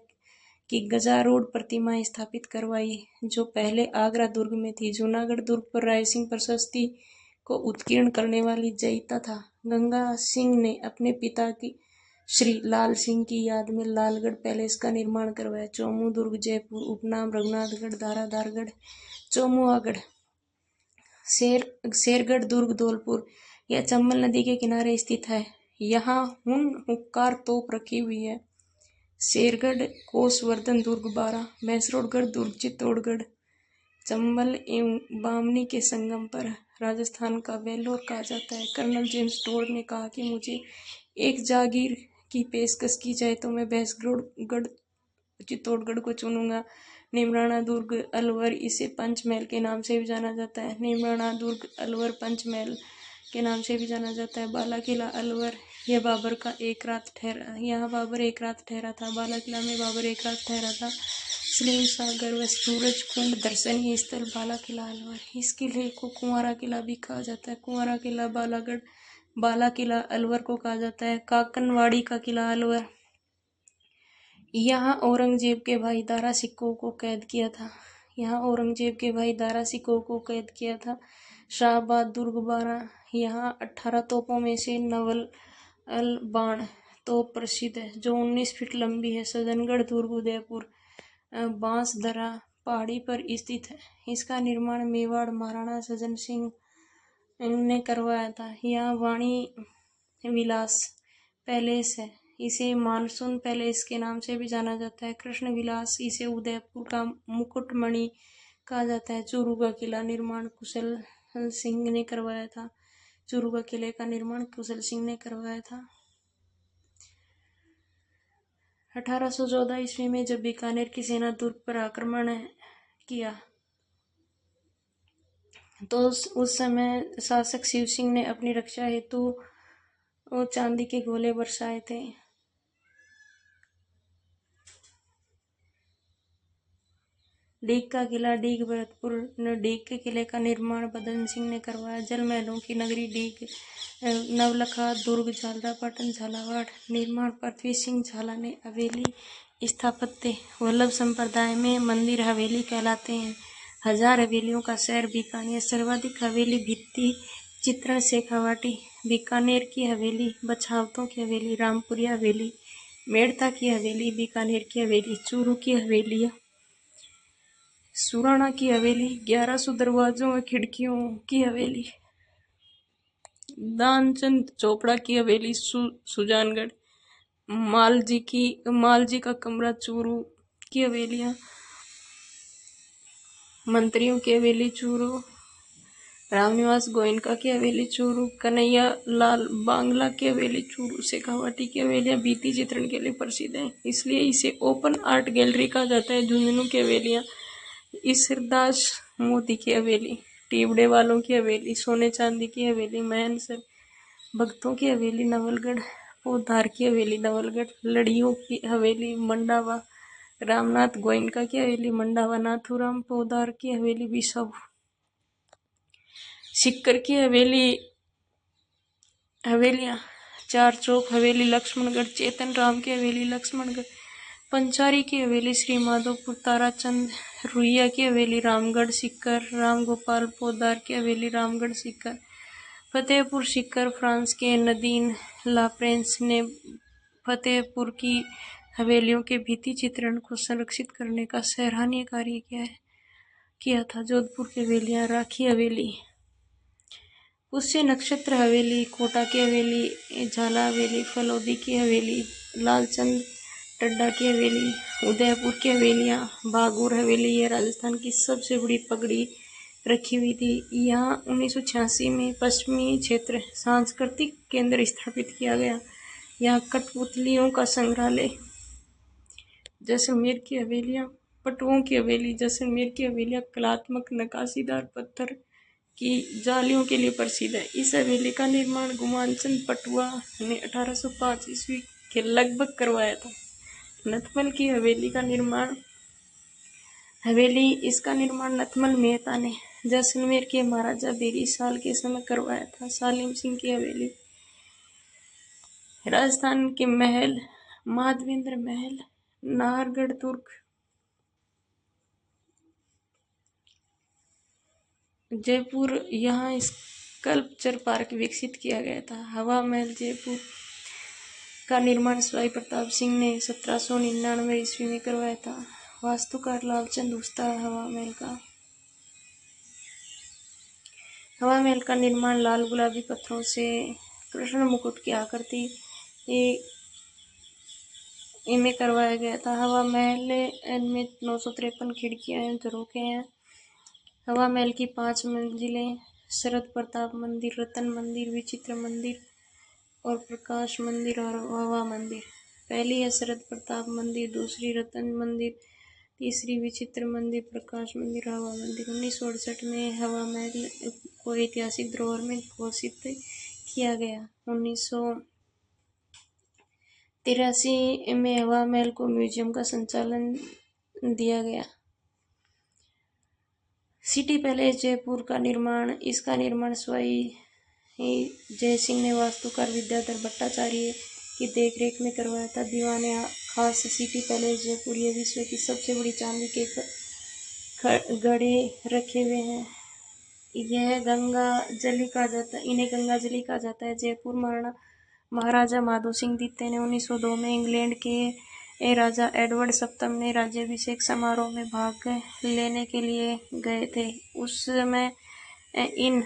की गजारूढ़ प्रतिमाएं स्थापित करवाई, जो पहले आगरा दुर्ग में थी। जूनागढ़ दुर्ग पर राय सिंह प्रशस्ति को उत्कीर्ण करने वाली जयिता था। गंगा सिंह ने अपने पिता की श्री लाल सिंह की याद में लालगढ़ पैलेस का निर्माण करवाया। चौमू दुर्ग जयपुर, उपनाम रघुनाथगढ़, धाराधारगढ़, चौमुआगढ़। शेरगढ़ दुर्ग धौलपुर, यह चंबल नदी के किनारे स्थित है। यहाँ हुक्कार तोप रखी हुई है। शेरगढ़ कोसवर्धन दुर्ग 12, मैसरोडगढ़ दुर्ग चित्तौड़गढ़, चंबल एवं बामनी के संगम पर, राजस्थान का वेल्लोर कहा जाता है। कर्नल जेम्स टोड ने कहा कि मुझे एक जागीर की पेशकश की जाए तो मैं भैंसगढ़ चित्तौड़गढ़ को चुनूंगा। निमराना दुर्ग अलवर, इसे पंचमहल के नाम से भी जाना जाता है। निमराना दुर्ग अलवर पंचमहल के नाम से भी जाना जाता है। बाला किला अलवर, यह बाबर का एक रात ठहरा, यहाँ बाबर एक रात ठहरा था। बाला किला में बाबर एक रात ठहरा था। सलीम सागर व सूरज कुंड दर्शनीय स्थल बाला किला अलवर। इस किले को कुंवारा किला भी कहा जाता है। कुंवारा किला बालागढ़, बाला किला अलवर को कहा जाता है। काकनवाड़ी का किला अलवर, यहाँ औरंगजेब के भाई दारा सिक्कों को कैद किया था। यहाँ औरंगजेब के भाई दारा सिकोह को कैद किया था। शाहबाद दुर्ग 12, यहाँ 18 तोपों में से नवल अल बाण तोप प्रसिद्ध है जो 19 फीट लंबी है। सज्जनगढ़ दुर्ग उदयपुर बांसदरा पहाड़ी पर स्थित है। इसका निर्माण मेवाड़ महाराणा सज्जन सिंह ने करवाया था। यहाँ वाणी विलास पैलेस है। इसे मानसून पैलेस के नाम से भी जाना जाता है। कृष्ण विलास, इसे उदयपुर का मुकुटमणि कहा जाता है। चूरू का किला निर्माण कुशल सिंह ने करवाया था। चूरू का किले का निर्माण कुशल सिंह ने करवाया था। 1814 ईस्वी में जब बीकानेर की सेना दुर्ग पर आक्रमण किया तो उस समय शासक शिव सिंह ने अपनी रक्षा हेतु चांदी के गोले बरसाए थे। डीग का किला डीग भरतपुर, डीग के किले का निर्माण बदन सिंह ने करवाया। जल महलों की नगरी डीग, नवलखा, दुर्ग, झालरापाटन, झालावाड़ निर्माण पृथ्वी सिंह झाला ने। हवेली स्थापत्य वल्लभ संप्रदाय में मंदिर हवेली कहलाते हैं। 1000 हवेलियों का शहर बीकानेर। सर्वाधिक हवेली भित्ति चित्रण शेखावाटी। बीकानेर की हवेली, बछावतों की हवेली, रामपुरिया हवेली, मेड़ता की हवेली, बीकानेर की हवेली, चूरू की हवेली, सुराणा की हवेली, 1100 दरवाजों और खिड़कियों की हवेली, दानचंद चोपड़ा की हवेली सुजानगढ़, मालजी का कमरा चूरू की हवेलियां, मंत्रियों की हवेली चूरू, रामनिवास गोयनका की हवेली चूरू, कन्हैया लाल बांग्ला की हवेली चूरू। शेखावाटी की हवेलियां भित्ति चित्रण के लिए प्रसिद्ध हैं, इसलिए इसे ओपन आर्ट गैलरी कहा जाता है। झुंझुनू की हवेलियां, ईसरदास मोती की हवेली, टीबड़े वालों की हवेली, सोने चांदी की हवेली, महनसर भक्तों की हवेली नवलगढ़, पोधार की हवेली नवलगढ़, लड़ियों की हवेली मंडावा, रामनाथ गोयनका की हवेली मंडावा, नाथूराम पोधार की हवेली बिसाऊ, सिक्कर की हवेलियां चार चौक हवेली लक्ष्मणगढ़, चेतन राम की हवेली लक्ष्मणगढ़, पंचारी की हवेली श्री माधोपुर, ताराचंद रुइया की हवेली रामगढ़ सीकर, राम गोपाल पोदार की हवेली रामगढ़ सीकर, फतेहपुर सीकर। फ्रांस के नदीन लाफ्रेंस ने फतेहपुर की हवेलियों के भित्ति चित्रण को संरक्षित करने का सराहनीय कार्य किया था। जोधपुर की हवेलियां राखी हवेली, पुष्य नक्षत्र हवेली, कोटा की हवेली, झाला हवेली, फलोदी की हवेली, लालचंद टड्डा की हवेली, उदयपुर की हवेलियां, बागुर हवेली, ये राजस्थान की सबसे बड़ी पगड़ी रखी हुई थी। यहाँ 1986 में पश्चिमी क्षेत्र सांस्कृतिक केंद्र स्थापित किया गया। यहाँ कठपुतलियों का संग्रहालय। जैसलमेर की हवेलियां, पटुओं की हवेली, जैसलमेर की हवेलियां कलात्मक नक्काशीदार पत्थर की जालियों के लिए प्रसिद्ध है। इस हवेली का निर्माण गुमानचंद पटुआ ने 1805 ईस्वी के लगभग करवाया था। नथमल की हवेली का निर्माण इसका निर्माण नथमल मेहता ने जैसलमेर के महाराजा बेरी साल के समय करवाया था। सालिम सिंह की हवेली, राजस्थान के महल, माधवेंद्र महल, नाहरगढ़ दुर्ग, जयपुर, यहाँ स्कल्पचर पार्क विकसित किया गया था। हवा महल जयपुर का निर्माण सवाई प्रताप सिंह ने 1799 ईस्वी में करवाया था। वास्तुकार लालचंद उस्ता। हवा महल का निर्माण लाल गुलाबी पत्थरों से कृष्ण मुकुट की आकृति में करवाया गया था। हवा महल में 953 खिड़कियां एवं झरोखे हैं। हवा महल की 5 मंजिलें शरद प्रताप मंदिर, रतन मंदिर, विचित्र मंदिर और प्रकाश मंदिर और हवा मंदिर। पहली है शरद प्रताप मंदिर, दूसरी रतन मंदिर, तीसरी विचित्र मंदिर, प्रकाश मंदिर, हवा मंदिर। 1968 में हवा महल को ऐतिहासिक धरोहर में घोषित किया गया। 1983 में हवा महल को म्यूजियम का संचालन दिया गया। सिटी पैलेस जयपुर का निर्माण, इसका निर्माण सवाई जय सिंह ने वास्तुकार विद्याधर भट्टाचार्य की देखरेख में करवाया था। दीवाने खास सिटी पैलेस जयपुर, यह विश्व की सबसे बड़ी चांदी के घड़े रखे हुए हैं। यह गंगा जली कहा जाता है, इन्हें गंगा जली कहा जाता है। जयपुर महाराजा माधो सिंह द्वितीय ने 1902 में इंग्लैंड के राजा एडवर्ड सप्तम ने राज्याभिषेक समारोह में भाग लेने के लिए गए थे। उस समय इन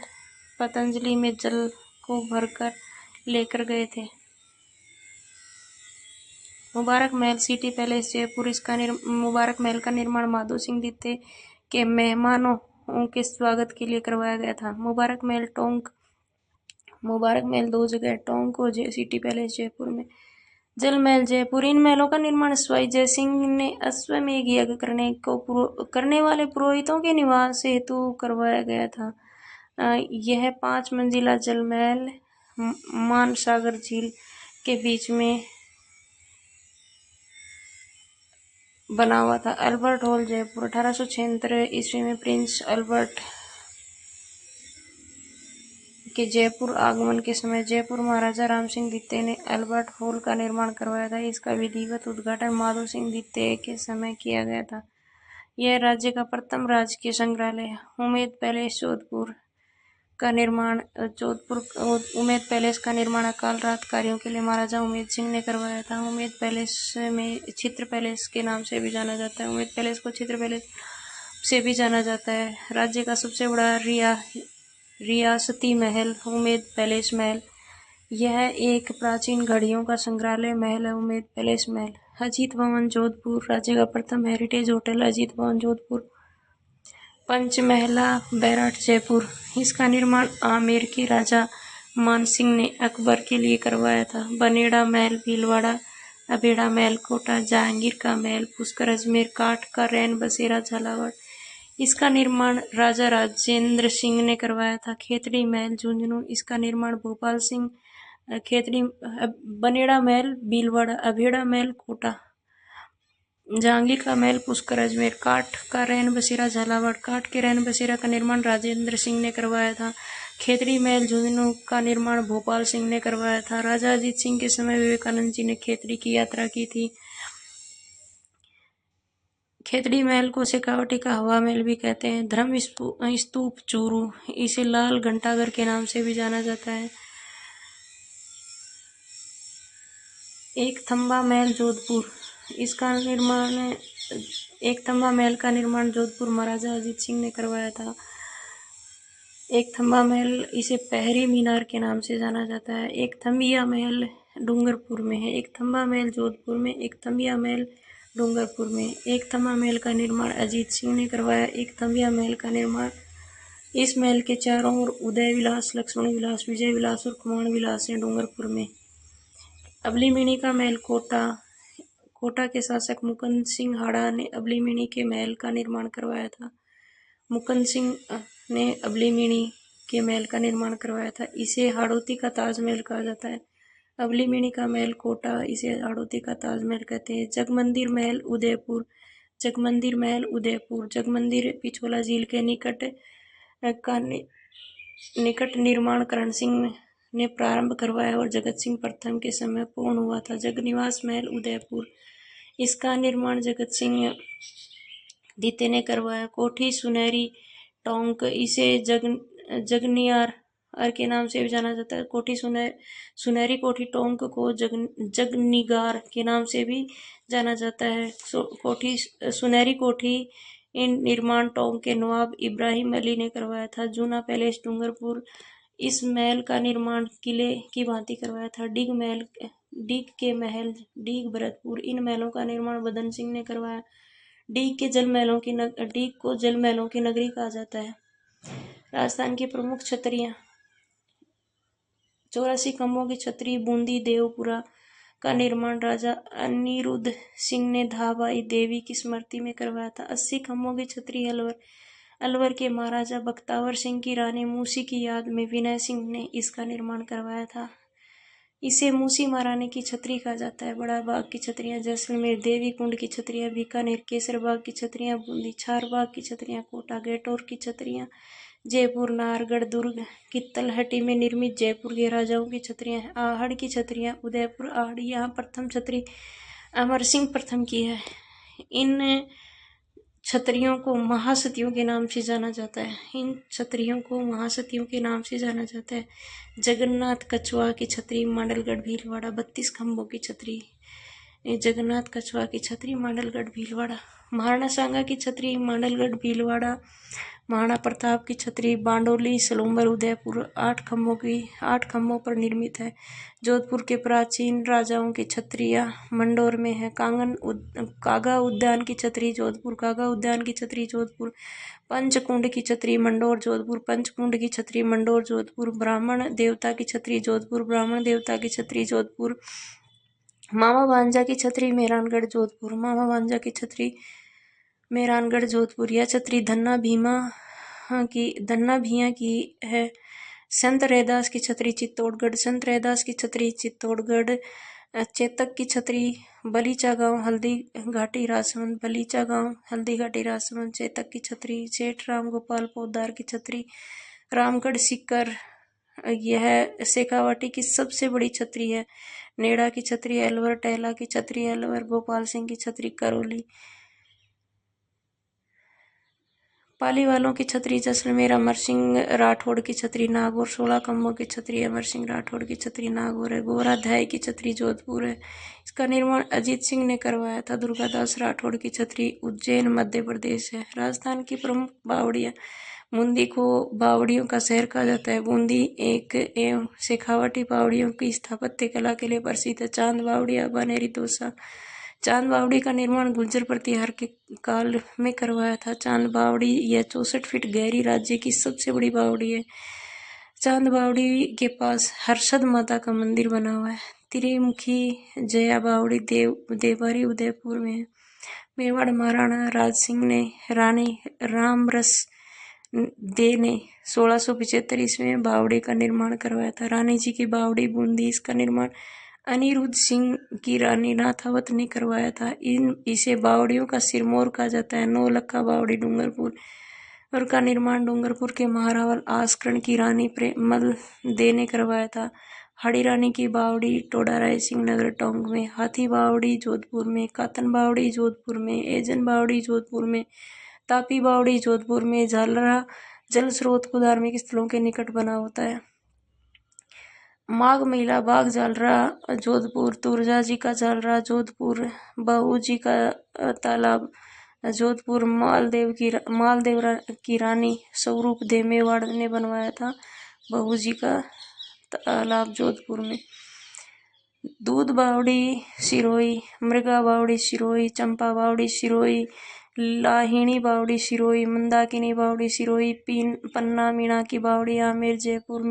पतंजलि में जल को भरकर लेकर गए थे। मुबारक महल सिटी पैलेस जयपुर, मुबारक महल का निर्माण माधो सिंह द्वितीय के मेहमानों के स्वागत के लिए करवाया गया था। मुबारक महल दो जगह, टोंक और सिटी पैलेस जयपुर में। जल महल जयपुर, इन महलों का निर्माण सवाई जयसिंह ने अश्वमेध यज्ञ करने वाले पुरोहितों के निवास हेतु करवाया गया था। यह 5 मंजिला जल महल मानसागर झील के बीच में बना हुआ था। अल्बर्ट हॉल जयपुर, 1876 ईस्वी में प्रिंस अल्बर्ट के जयपुर आगमन के समय जयपुर महाराजा राम सिंह द्वितीय ने अल्बर्ट हॉल का निर्माण करवाया था। इसका विधिवत उद्घाटन माधो सिंह द्वितीय के समय किया गया था। यह राज्य का प्रथम राजकीय संग्रहालय है। उमेद पैलेस जोधपुर का निर्माण उमेद पैलेस का निर्माण अकाल रात कार्यों के लिए महाराजा उमेद सिंह ने करवाया था। उमेद पैलेस में चित्र पैलेस के नाम से भी जाना जाता है। उमेद पैलेस को चित्र पैलेस से भी जाना जाता है। राज्य का सबसे बड़ा रियासती महल उमेद पैलेस महल, यह एक प्राचीन घड़ियों का संग्रहालय महल है। उमेद पैलेस महल। अजीत भवन जोधपुर, राज्य का प्रथम हेरिटेज होटल अजीत भवन जोधपुर। पंचमहला बैराट जयपुर, इसका निर्माण आमेर के राजा मानसिंह ने अकबर के लिए करवाया था। बनेड़ा महल भीलवाड़ा, अभेड़ा महल कोटा, जहांगीर का महल पुष्कर अजमेर, काठ का रैन बसेरा झालावाड़, इसका निर्माण राजा राजेंद्र सिंह ने करवाया था। खेतड़ी महल झुंझुनू, इसका निर्माण भोपाल सिंह खेतड़ी। बनेड़ा महल भीलवाड़ा, अभेड़ा महल कोटा, जहांगीर का महल पुष्कर अजमेर, काठ का रैन बसेरा झालावाड़, काठ के रैन बसेरा का निर्माण राजेंद्र सिंह ने करवाया था। खेतड़ी महल झुंझुनू का निर्माण भोपाल सिंह ने करवाया था। राजा अजीत सिंह के समय विवेकानंद जी ने खेतड़ी की यात्रा की थी। खेतड़ी महल को शेखावटी का हवा महल भी कहते हैं। धर्म स्तूप चूरू, इसे लाल घंटाघर के नाम से भी जाना जाता है। एक थंबा महल जोधपुर, एक थंबा महल का निर्माण जोधपुर महाराजा अजीत सिंह ने करवाया था। एक थंबा महल, इसे पहरी मीनार के नाम से जाना जाता है। एक थंबिया महल डूंगरपुर में है। एक थंबा महल जोधपुर में, एक थंबिया महल डूंगरपुर में। एक थंबा महल का निर्माण अजीत सिंह ने करवाया। एक थंबिया महल का निर्माण, इस महल के चारों ओर उदय विलास, लक्ष्मण विलास, विजय विलास और कुमार विलास हैं डूंगरपुर में। अबलीमिणी का महल कोटा के शासक मुकुंद सिंह हाड़ा ने अबलीमिणी के महल का निर्माण करवाया था। मुकुंद सिंह ने अबलीमिणी के महल का निर्माण करवाया था। इसे हाड़ौती का ताजमहल कहा जाता है। अबलीमिणी का महल कोटा, इसे हाड़ौती का ताजमहल कहते हैं। जगमंदिर महल उदयपुर, जगमंदिर पिछोला झील के निकट निर्माण करण सिंह ने प्रारंभ करवाया और जगत सिंह प्रथम के समय पूर्ण हुआ था। जगनिवास महल उदयपुर, इसका निर्माण जगत सिंह द्वितीय ने करवाया। कोठी सुनहरी टोंक, इसे जगनियार के नाम से भी जाना जाता है। कोठी सुनहरी कोठी टोंक को जगनिगार के नाम से भी जाना जाता है। सुनहरी कोठी इन निर्माण टोंक के नवाब इब्राहिम अली ने करवाया था। जूना पैलेस डूंगरपुर, इस महल का निर्माण किले की भांति करवाया था। डीग भरतपुर, इन महलों का निर्माण बदन सिंह ने करवाया। डीग को जल महलों की नगरी कहा जाता है। राजस्थान की प्रमुख छतरियां, 84 खंभों की छतरी बूंदी देवपुरा का निर्माण राजा अनिरुद्ध सिंह ने धाबाई देवी की स्मृति में करवाया था। 80 खंभों की छतरी अलवर के महाराजा बख्तावर सिंह की रानी मूसी की याद में विनय सिंह ने इसका निर्माण करवाया था। इसे मूसी महारानी की छतरी कहा जाता है। बड़ा बाग की छतरियां जैसलमेर, देवी कुंड की छतरियां बीकानेर, केसर बाग की छतरियां बूंदी, छार बाग की छतरियां कोटा, गेटोर की छतरियां जयपुर, नाहरगढ़, दुर्ग की तलहटी में निर्मित जयपुर के राजाओं की छतरियां हैं। आहड़ की छतरियां उदयपुर, आहड़, यहाँ प्रथम छतरी अमर सिंह प्रथम की है। इन क्षत्रियों को महासतियों के नाम से जाना जाता है। इन क्षत्रियों को महासतियों के नाम से जाना जाता है। जगन्नाथ कछुआ की छतरी मांडलगढ़ भीलवाड़ा 32 खंभों की छतरी। जगन्नाथ कछुआ की छतरी मांडलगढ़ भीलवाड़ा। महाराणा सांगा की छतरी मांडलगढ़ भीलवाड़ा। महाराणा प्रताप की छतरी बांडोली सलूम्बर उदयपुर 8 खंभों पर निर्मित है। जोधपुर के प्राचीन राजाओं की छतरियाँ मंडोर में है। कागा उद्यान की छतरी जोधपुर। कागा उद्यान की छतरी जोधपुर। पंचकुंड की छतरी मंडोर जोधपुर। पंचकुंड की छतरी मंडोर जोधपुर। ब्राह्मण देवता की छतरी जोधपुर। ब्राह्मण देवता की छतरी जोधपुर। मामा भांजा की छतरी मेहरानगढ़ जोधपुर। मामा भांजा की छतरी मेहरानगढ़ जोधपुर। यह छतरी धन्ना भैया की है। संत रैदास की छतरी चित्तौड़गढ़। संत रैदास की छतरी चित्तौड़गढ़। चेतक की छतरी बलीचा गांव हल्दी घाटी राजसमंद। बलीचा गांव हल्दी घाटी राजसमंद। चेतक की छतरी सेठ राम गोपाल पोद्दार की छतरी रामगढ़ सीकर। यह शेखावाटी की सबसे बड़ी छतरी है। नेड़ा की छतरी अलवर। टहला की छतरी अलवर। गोपाल सिंह की छतरी करौली। पाली वालों की छतरी जैसलमेर। अमर सिंह राठौड़ की छतरी नागौर। 16 खंभों की छतरी अमर सिंह राठौड़ की छतरी नागौर है। गोराध्याय की छतरी जोधपुर है। इसका निर्माण अजीत सिंह ने करवाया था। दुर्गादास राठौड़ की छतरी उज्जैन मध्य प्रदेश है। राजस्थान की प्रमुख बावड़ियाँ। बूंदी को बावड़ियों का शहर कहा जाता है। बूंदी एक एवं शेखावाटी बावड़ियों की स्थापत्य कला के लिए प्रसिद्ध है। चांद बावड़ी बनेरी दोसा। चांद बावड़ी का निर्माण गुर्जर प्रतिहार के काल में करवाया था। चांद बावड़ी यह 64 फीट गहरी राज्य की सबसे बड़ी बावड़ी है। चांद बावड़ी के पास हर्षद माता का मंदिर बना हुआ है। त्रिमुखी जया बावड़ी देवबारी उदयपुर में है। मेवाड़ महाराणा राज सिंह ने रानी रामरस दे ने 1675 ईस्वी में बावड़ी का निर्माण करवाया था। रानी जी की बावड़ी बूंदी। इसका निर्माण अनिरुद्ध सिंह की रानी नाथावत ने करवाया था। इसे बावड़ियों का सिरमौर कहा जाता है। नौलखा बावड़ी डूंगरपुर और का निर्माण डूंगरपुर के महारावल आस्करण की रानी प्रेमल दे ने करवाया था। हाड़ी रानी की बावड़ी टोडा राय सिंह नगर टोंक में। हाथी बावड़ी जोधपुर में। कातन बावड़ी जोधपुर में। एजन बावड़ी जोधपुर में। तापी बावड़ी जोधपुर में। झालरा जल स्रोत को धार्मिक स्थलों के निकट बना होता है। माघ महिला बाग झालरा जोधपुर। तुरजा जी का झालरा जोधपुर। बहू जी का तालाब जोधपुर। मालदेव की रानी स्वरूप दे मेवाड़ ने बनवाया था। बहू जी का तालाब जोधपुर में। दूध बावड़ी सिरोही। मृगा बावड़ी सिरोही। चंपा बावड़ी सिरोही। लाहिणी बावड़ी सिरोही। मंदाकिनी बावड़ी सिरोही। पन्ना मीणा की बावड़ी आमेर जयपुर।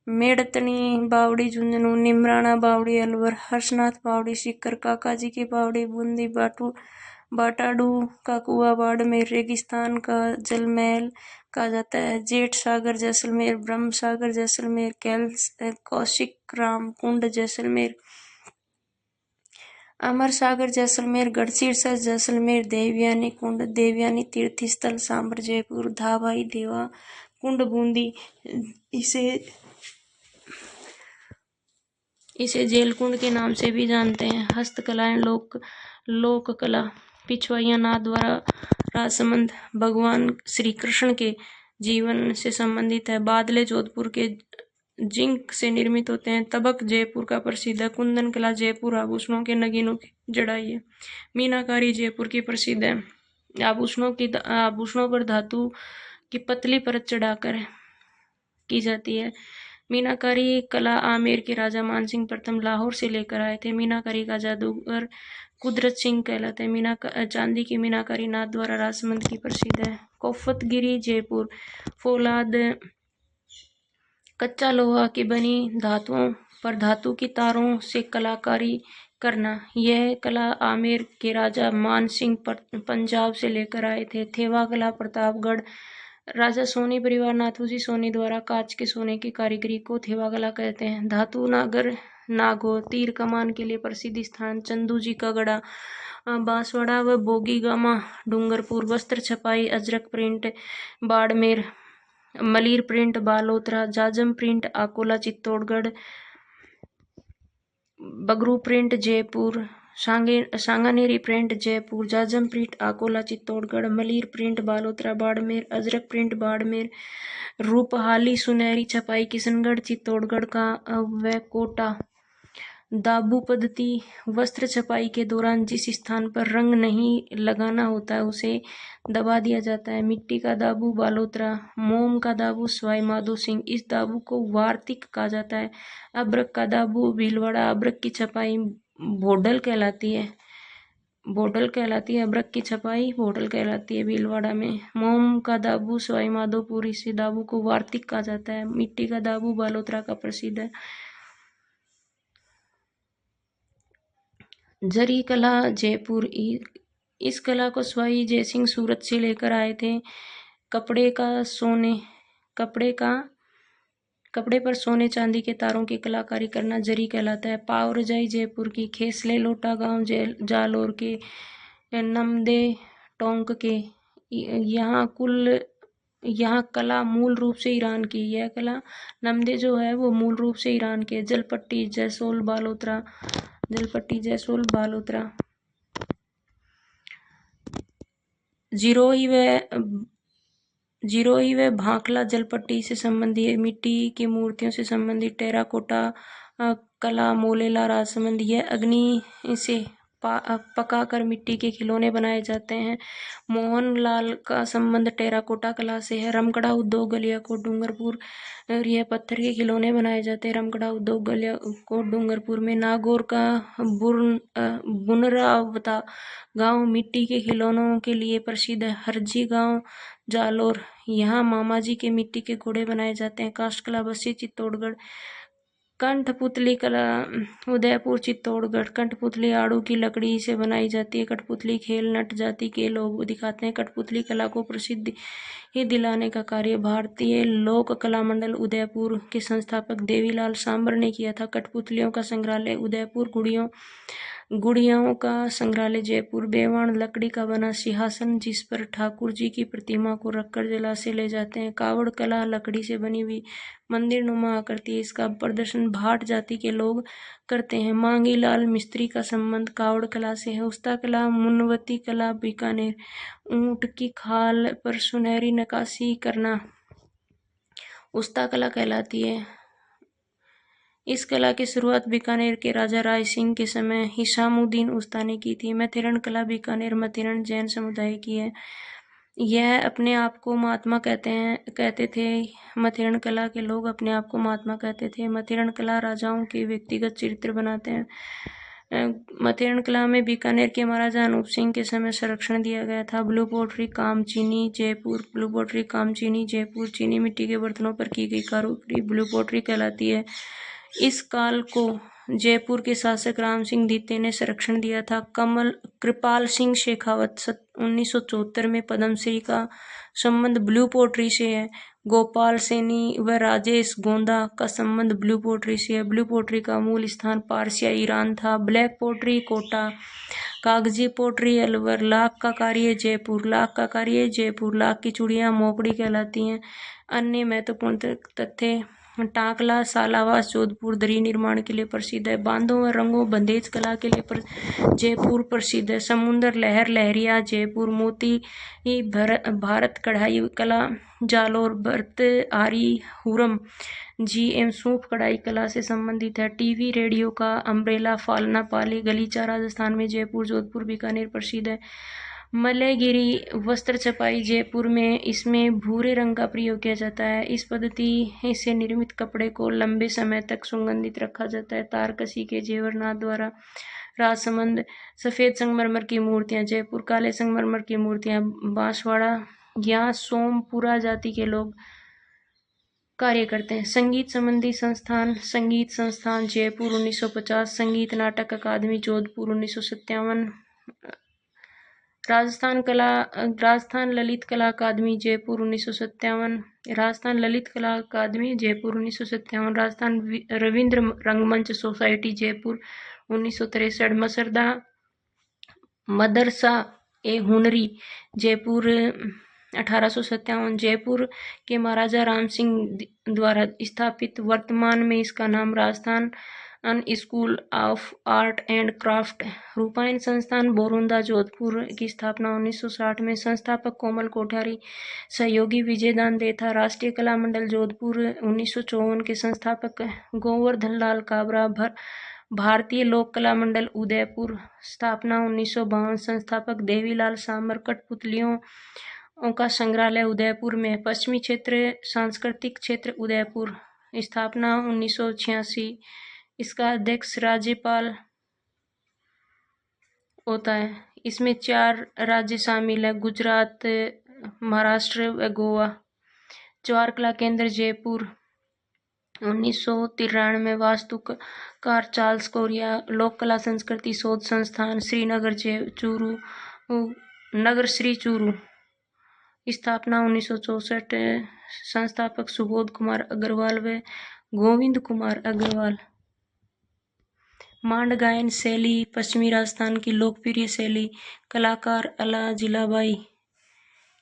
मेड़तनी बावड़ी झुंझुनू। निमराना बावड़ी अलवर। हर्षनाथ बावड़ी सीकर। काका जी की बावड़ी बूंदी। बाटाडू का कुआ बाड़मेर। रेगिस्तान का जल महल कहा जाता है। जेठ सागर जैसलमेर। ब्रह्म सागर जैसलमेर। कौशिक राम कुंड जैसलमेर। अमर सागर जैसलमेर। गढ़सीरसा जैसलमेर। देवयानी कुंड देवयानी तीर्थ स्थल सांबर जयपुर। धाबाई देवा कुंड बूंदी। इसे जेल कुंड के नाम से भी जानते हैं। हस्तकलाएं लोक कला पिछवाइया नाथ द्वारा राजसमंद भगवान श्री कृष्ण के जीवन से संबंधित है। बादले जोधपुर के जिंक से निर्मित होते हैं। तबक जयपुर का प्रसिद्ध है। कुंदन कला जयपुर आभूषणों के नगीनों की जड़ाई है। मीनाकारी जयपुर की प्रसिद्ध है। आभूषणों पर धातु की पतली परत चढ़ाकर की जाती है। मीनाकारी कला आमेर के राजा मानसिंह प्रथम लाहौर से लेकर आए थे। मीनाकारी का जादूगर कुदरत सिंह कहलाते हैं। चांदी की मीनाकारी नाथ द्वारा राजसमंद की प्रसिद्ध है। कोफतगिरी जयपुर। फौलाद कच्चा लोहा की बनी धातुओं पर धातु की तारों से कलाकारी करना। यह कला आमेर के राजा मान सिंह पंजाब से लेकर आए थे। थेवा कला प्रतापगढ़। राजा सोनी परिवार नाथूजी सोनी द्वारा कांच के सोने की कारीगरी को थेवा कला कहते हैं। धातु नागौर तीर कमान के लिए प्रसिद्ध स्थान। चंदू जी का गढ़ा बांसवाड़ा व बोगीगामा डूंगरपुर। वस्त्र छपाई Ajrak print Barmer. Malir print Balotra. Jajam print Akola Chittorgarh. Bagru print Jaipur. Sanganeri print Jaipur, Jajam print Akola Chittorgarh, Malir print Balotra Barmer, Ajrak print Barmer, रूपहाली सुनहरी छपाई किशनगढ़ चित्तौड़गढ़ का व कोटा। दाबू पद्धति वस्त्र छपाई के दौरान जिस स्थान पर रंग नहीं लगाना होता है उसे दबा दिया जाता है। मिट्टी का दाबू बालोतरा, मोम का दाबू सवाई माधो सिंह, इस दाबू को वार्तिक कहा जाता है। अब्रक का दाबू भीलवाड़ा, अब्रक की छपाई भोडल कहलाती है, अब्रक की छपाई भोडल कहलाती है भीलवाड़ा में। मोम का दाबू सवाई माधोपुर, इस दाबू को वार्तिक कहा जाता है। मिट्टी का दाबू बालोतरा का प्रसिद्ध है। जरी कला जयपुर, इस कला को सवाई जयसिंह सूरत से लेकर आए थे। कपड़े पर सोने चांदी के तारों की कलाकारी करना जरी कहलाता है। पाव रजाई जयपुर की। खेसले लोटा गांव जालोर के। नमदे टोंक के। यहाँ कला मूल रूप से ईरान की। यह कला नमदे जो है वो मूल रूप से ईरान के। जलपट्टी जैसोल बालोतरा, जिरोही व भांकला जलपट्टी से संबंधित मिट्टी की मूर्तियों से संबंधित। टेराकोटा कला मोलेला राजसमंद, यह अग्नि से पकाकर मिट्टी के खिलौने बनाए जाते हैं। मोहनलाल का संबंध टेराकोटा कला से है। रमकड़ा उद्योग गलियाकोट डूंगरपुर, यह पत्थर के खिलौने बनाए जाते हैं। रमकड़ा उद्योग गलियाकोट डूंगरपुर में। नागौर का बुनरावता गांव मिट्टी के खिलौनों के लिए प्रसिद्ध है। हरजी गांव जालोर, यहाँ मामाजी के मिट्टी के घोड़े बनाए जाते हैं। काष्ठकला बस्सी चित्तौड़गढ़। कंठपुतली कला उदयपुर चित्तौड़गढ़, कंठपुतली आड़ू की लकड़ी से बनाई जाती है। कठपुतली खेल नट जाति के लोग दिखाते हैं। कठपुतली कला को प्रसिद्धि दिलाने का कार्य भारतीय लोक कला मंडल उदयपुर के संस्थापक देवीलाल सांबर ने किया था। कठपुतलियों का संग्रहालय उदयपुर, गुड़ियाओं का संग्रहालय जयपुर। बेवाण लकड़ी का बना सिंहासन जिस पर ठाकुर जी की प्रतिमा को रखकर जलासे ले जाते हैं। कावड़ कला लकड़ी से बनी हुई मंदिर नुमा आकृति है। इसका प्रदर्शन भाट जाति के लोग करते हैं। मांगी लाल मिस्त्री का संबंध कावड़ कला से है। उस्ता कला मुनवती कला बीकानेर, ऊंट की खाल पर सुनहरी नक्काशी करना उस्ता कला कहलाती है। इस कला की शुरुआत बीकानेर के राजा राय सिंह के समय हिसामुद्दीन उस्ता ने की थी। मथिरण कला बीकानेर मथिरण जैन समुदाय की है। यह अपने आप को महात्मा कहते थे। मथिरण कला के लोग अपने आप को महात्मा कहते थे। मथिरण कला राजाओं के व्यक्तिगत चरित्र बनाते हैं। मथिरण कला में बीकानेर के महाराजा अनूप सिंह के समय संरक्षण दिया गया था। ब्लू पोट्री कामचीनी जयपुर, चीनी मिट्टी के बर्तनों पर की गई कारीगरी ब्लू पोट्री कहलाती है। इस काल को जयपुर के शासक राम सिंह द्वितीय ने संरक्षण दिया था। कृपाल सिंह शेखावत 1974 में पद्मश्री का संबंध ब्लू पोट्री से है। गोपाल सैनी व राजेश गोंदा का संबंध ब्लू पोट्री से है। ब्लू पोट्री का मूल स्थान पारसिया ईरान था। ब्लैक पोट्री कोटा, कागजी पोट्री अलवर, लाख का कार्य जयपुर, लाख की चूड़ियाँ मोकड़ी कहलाती हैं। अन्य महत्वपूर्ण तथ्य टाकला सालावास जोधपुर दरी निर्माण के लिए प्रसिद्ध है। बांधों व रंगों बंदेज कला के लिए जयपुर प्रसिद्ध है। समुद्र लहरिया जयपुर, मोती भारत कढ़ाई कला जालोर, भरत आरी हुरम GM सूफ कढ़ाई कला से संबंधित है। टीवी रेडियो का अम्ब्रेला फालना पाली गलीचा राजस्थान में जयपुर जोधपुर बीकानेर प्रसिद्ध है। मलयगिरी वस्त्र छपाई जयपुर में, इसमें भूरे रंग का प्रयोग किया जाता है। इस पद्धति से निर्मित कपड़े को लंबे समय तक सुगंधित रखा जाता है। तारकसी के जेवरनाथ द्वारा राजसमंद। सफेद संगमरमर की मूर्तियां जयपुर, काले संगमरमर की मूर्तियां बांसवाड़ा, यहाँ सोमपुरा जाति के लोग कार्य करते हैं। संगीत संबंधी संस्थान जयपुर 1950, संगीत नाटक अकादमी जोधपुर 1957, राजस्थान ललित कला अकादमी जयपुर 1957, राजस्थान रविंद्र रंगमंच सोसाइटी जयपुर 1963, मदरसा ए हुनरी जयपुर 1857, जयपुर के महाराजा राम सिंह द्वारा स्थापित। वर्तमान में इसका नाम राजस्थान अन school of art and craft. Rupayan Sansthan Borunda Jodhpur की स्थापना 1960 में। संस्थापक कोमल कोठारी, सहयोगी विजय दान देथा। राष्ट्रीय कला मंडल जोधपुर 1954 के संस्थापक गोवर्धन लाल काबरा। भारतीय लोक कला मंडल उदयपुर, स्थापना 1952। संस्थापक देवीलाल सामर। कठपुतलियों का संग्रहालय उदयपुर में। पश्चिमी क्षेत्र सांस्कृतिक क्षेत्र उदयपुर, स्थापना 1986। इसका अध्यक्ष राज्यपाल होता है। इसमें 4 राज्य शामिल है, गुजरात, महाराष्ट्र व गोवा। ज्वार कला केंद्र जयपुर 1993 में। वास्तुकार चार्ल्स कोरिया। लोक कला संस्कृति शोध संस्थान श्रीनगर चूरू, नगर श्री चूरू, स्थापना 1964। संस्थापक सुबोध कुमार अग्रवाल व गोविंद कुमार अग्रवाल। मांड गायन शैली पश्चिमी राजस्थान की लोकप्रिय शैली। कलाकार अला जिलाबाई।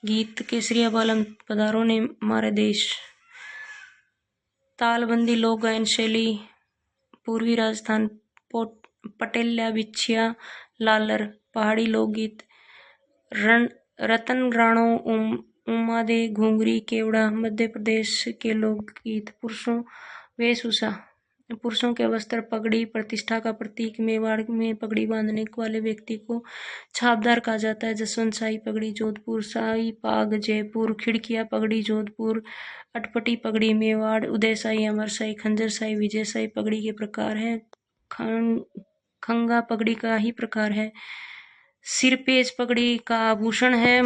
गीत केसरिया बालम पधारो ने मारे देश। तालबंदी लोक गायन शैली पूर्वी राजस्थान, पटेल्या बिछिया लालर। पहाड़ी लोकगीत रतन राणो, उमादे घुंगरी केवड़ा। मध्य प्रदेश के लोकगीत। पुरुषों वेशभूषा। पुरुषों के वस्त्र पगड़ी प्रतिष्ठा का प्रतीक। मेवाड़ में पगड़ी बांधने वाले व्यक्ति को छापदार कहा जाता है। जसवंत शाही पगड़ी जोधपुर। शाही पाग जयपुर। खिड़किया पगड़ी जोधपुर। अटपटी पगड़ी मेवाड़। उदय शाही, अमर शाही, खंजर शाही, विजय शाही पगड़ी के प्रकार है। खंगा पगड़ी का ही प्रकार है। सिरपेज पगड़ी का आभूषण है।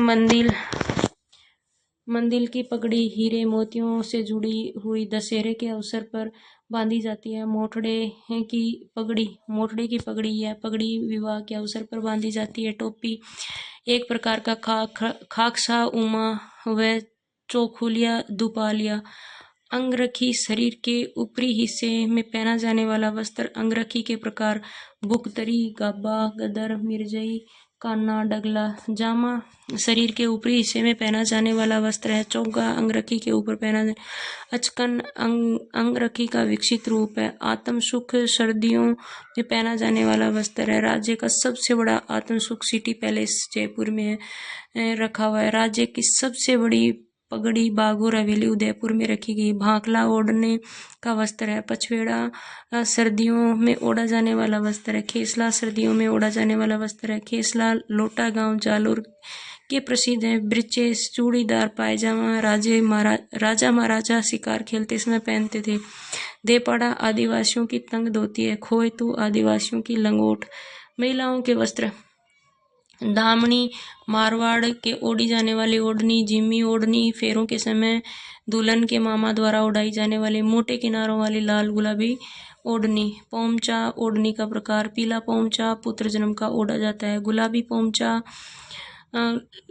मंदिल की पगड़ी हीरे मोतियों से जुड़ी हुई दशहरे के अवसर पर बांधी जाती है। मोटड़े की पगड़ी यह पगड़ी विवाह के अवसर पर बांधी जाती है। टोपी एक प्रकार का खाकसा, उमा व चौखुलिया, दुपालिया। अंगरखी शरीर के ऊपरी हिस्से में पहना जाने वाला वस्त्र। अंगरखी के प्रकार बुकतरी, गाबा, गदर, मिर्जई, कान्ना, डगला। जामा शरीर के ऊपरी हिस्से में पहना जाने वाला वस्त्र है। चौगा अंगरखी के ऊपर पहना जाने। अचकन अंगरखी का विकसित रूप है। आत्म सुख सर्दियों में पहना जाने वाला वस्त्र है। राज्य का सबसे बड़ा आत्म सुख सिटी पैलेस जयपुर में रखा हुआ है। राज्य की सबसे बड़ी पगड़ी बागोर हवेली उदयपुर में रखी गई। भांकला ओढ़ने का वस्त्र है। पचवेड़ा सर्दियों में ओढ़ा जाने वाला वस्त्र है। खेसला सर्दियों में ओढ़ा जाने वाला वस्त्र है। खेसला लोटा गांव जालोर के प्रसिद्ध है। ब्रीचेस चूड़ीदार पायजामा राजा महाराजा शिकार खेलते समय पहनते थे। देपाड़ा आदिवासियों की तंग धोती है। खोयतू आदिवासियों की लंगोट। महिलाओं के वस्त्र दामनी मारवाड़ के ओढ़ी जाने वाली ओढ़नी। जिम्मी ओढ़नी फेरों के समय दुल्हन के मामा द्वारा उड़ाई जाने वाली मोटे किनारों वाली लाल गुलाबी ओढ़नी। पोमचा ओढ़नी का प्रकार। पीला पोमचा पुत्र जन्म का ओढ़ा जाता है। गुलाबी पोमचा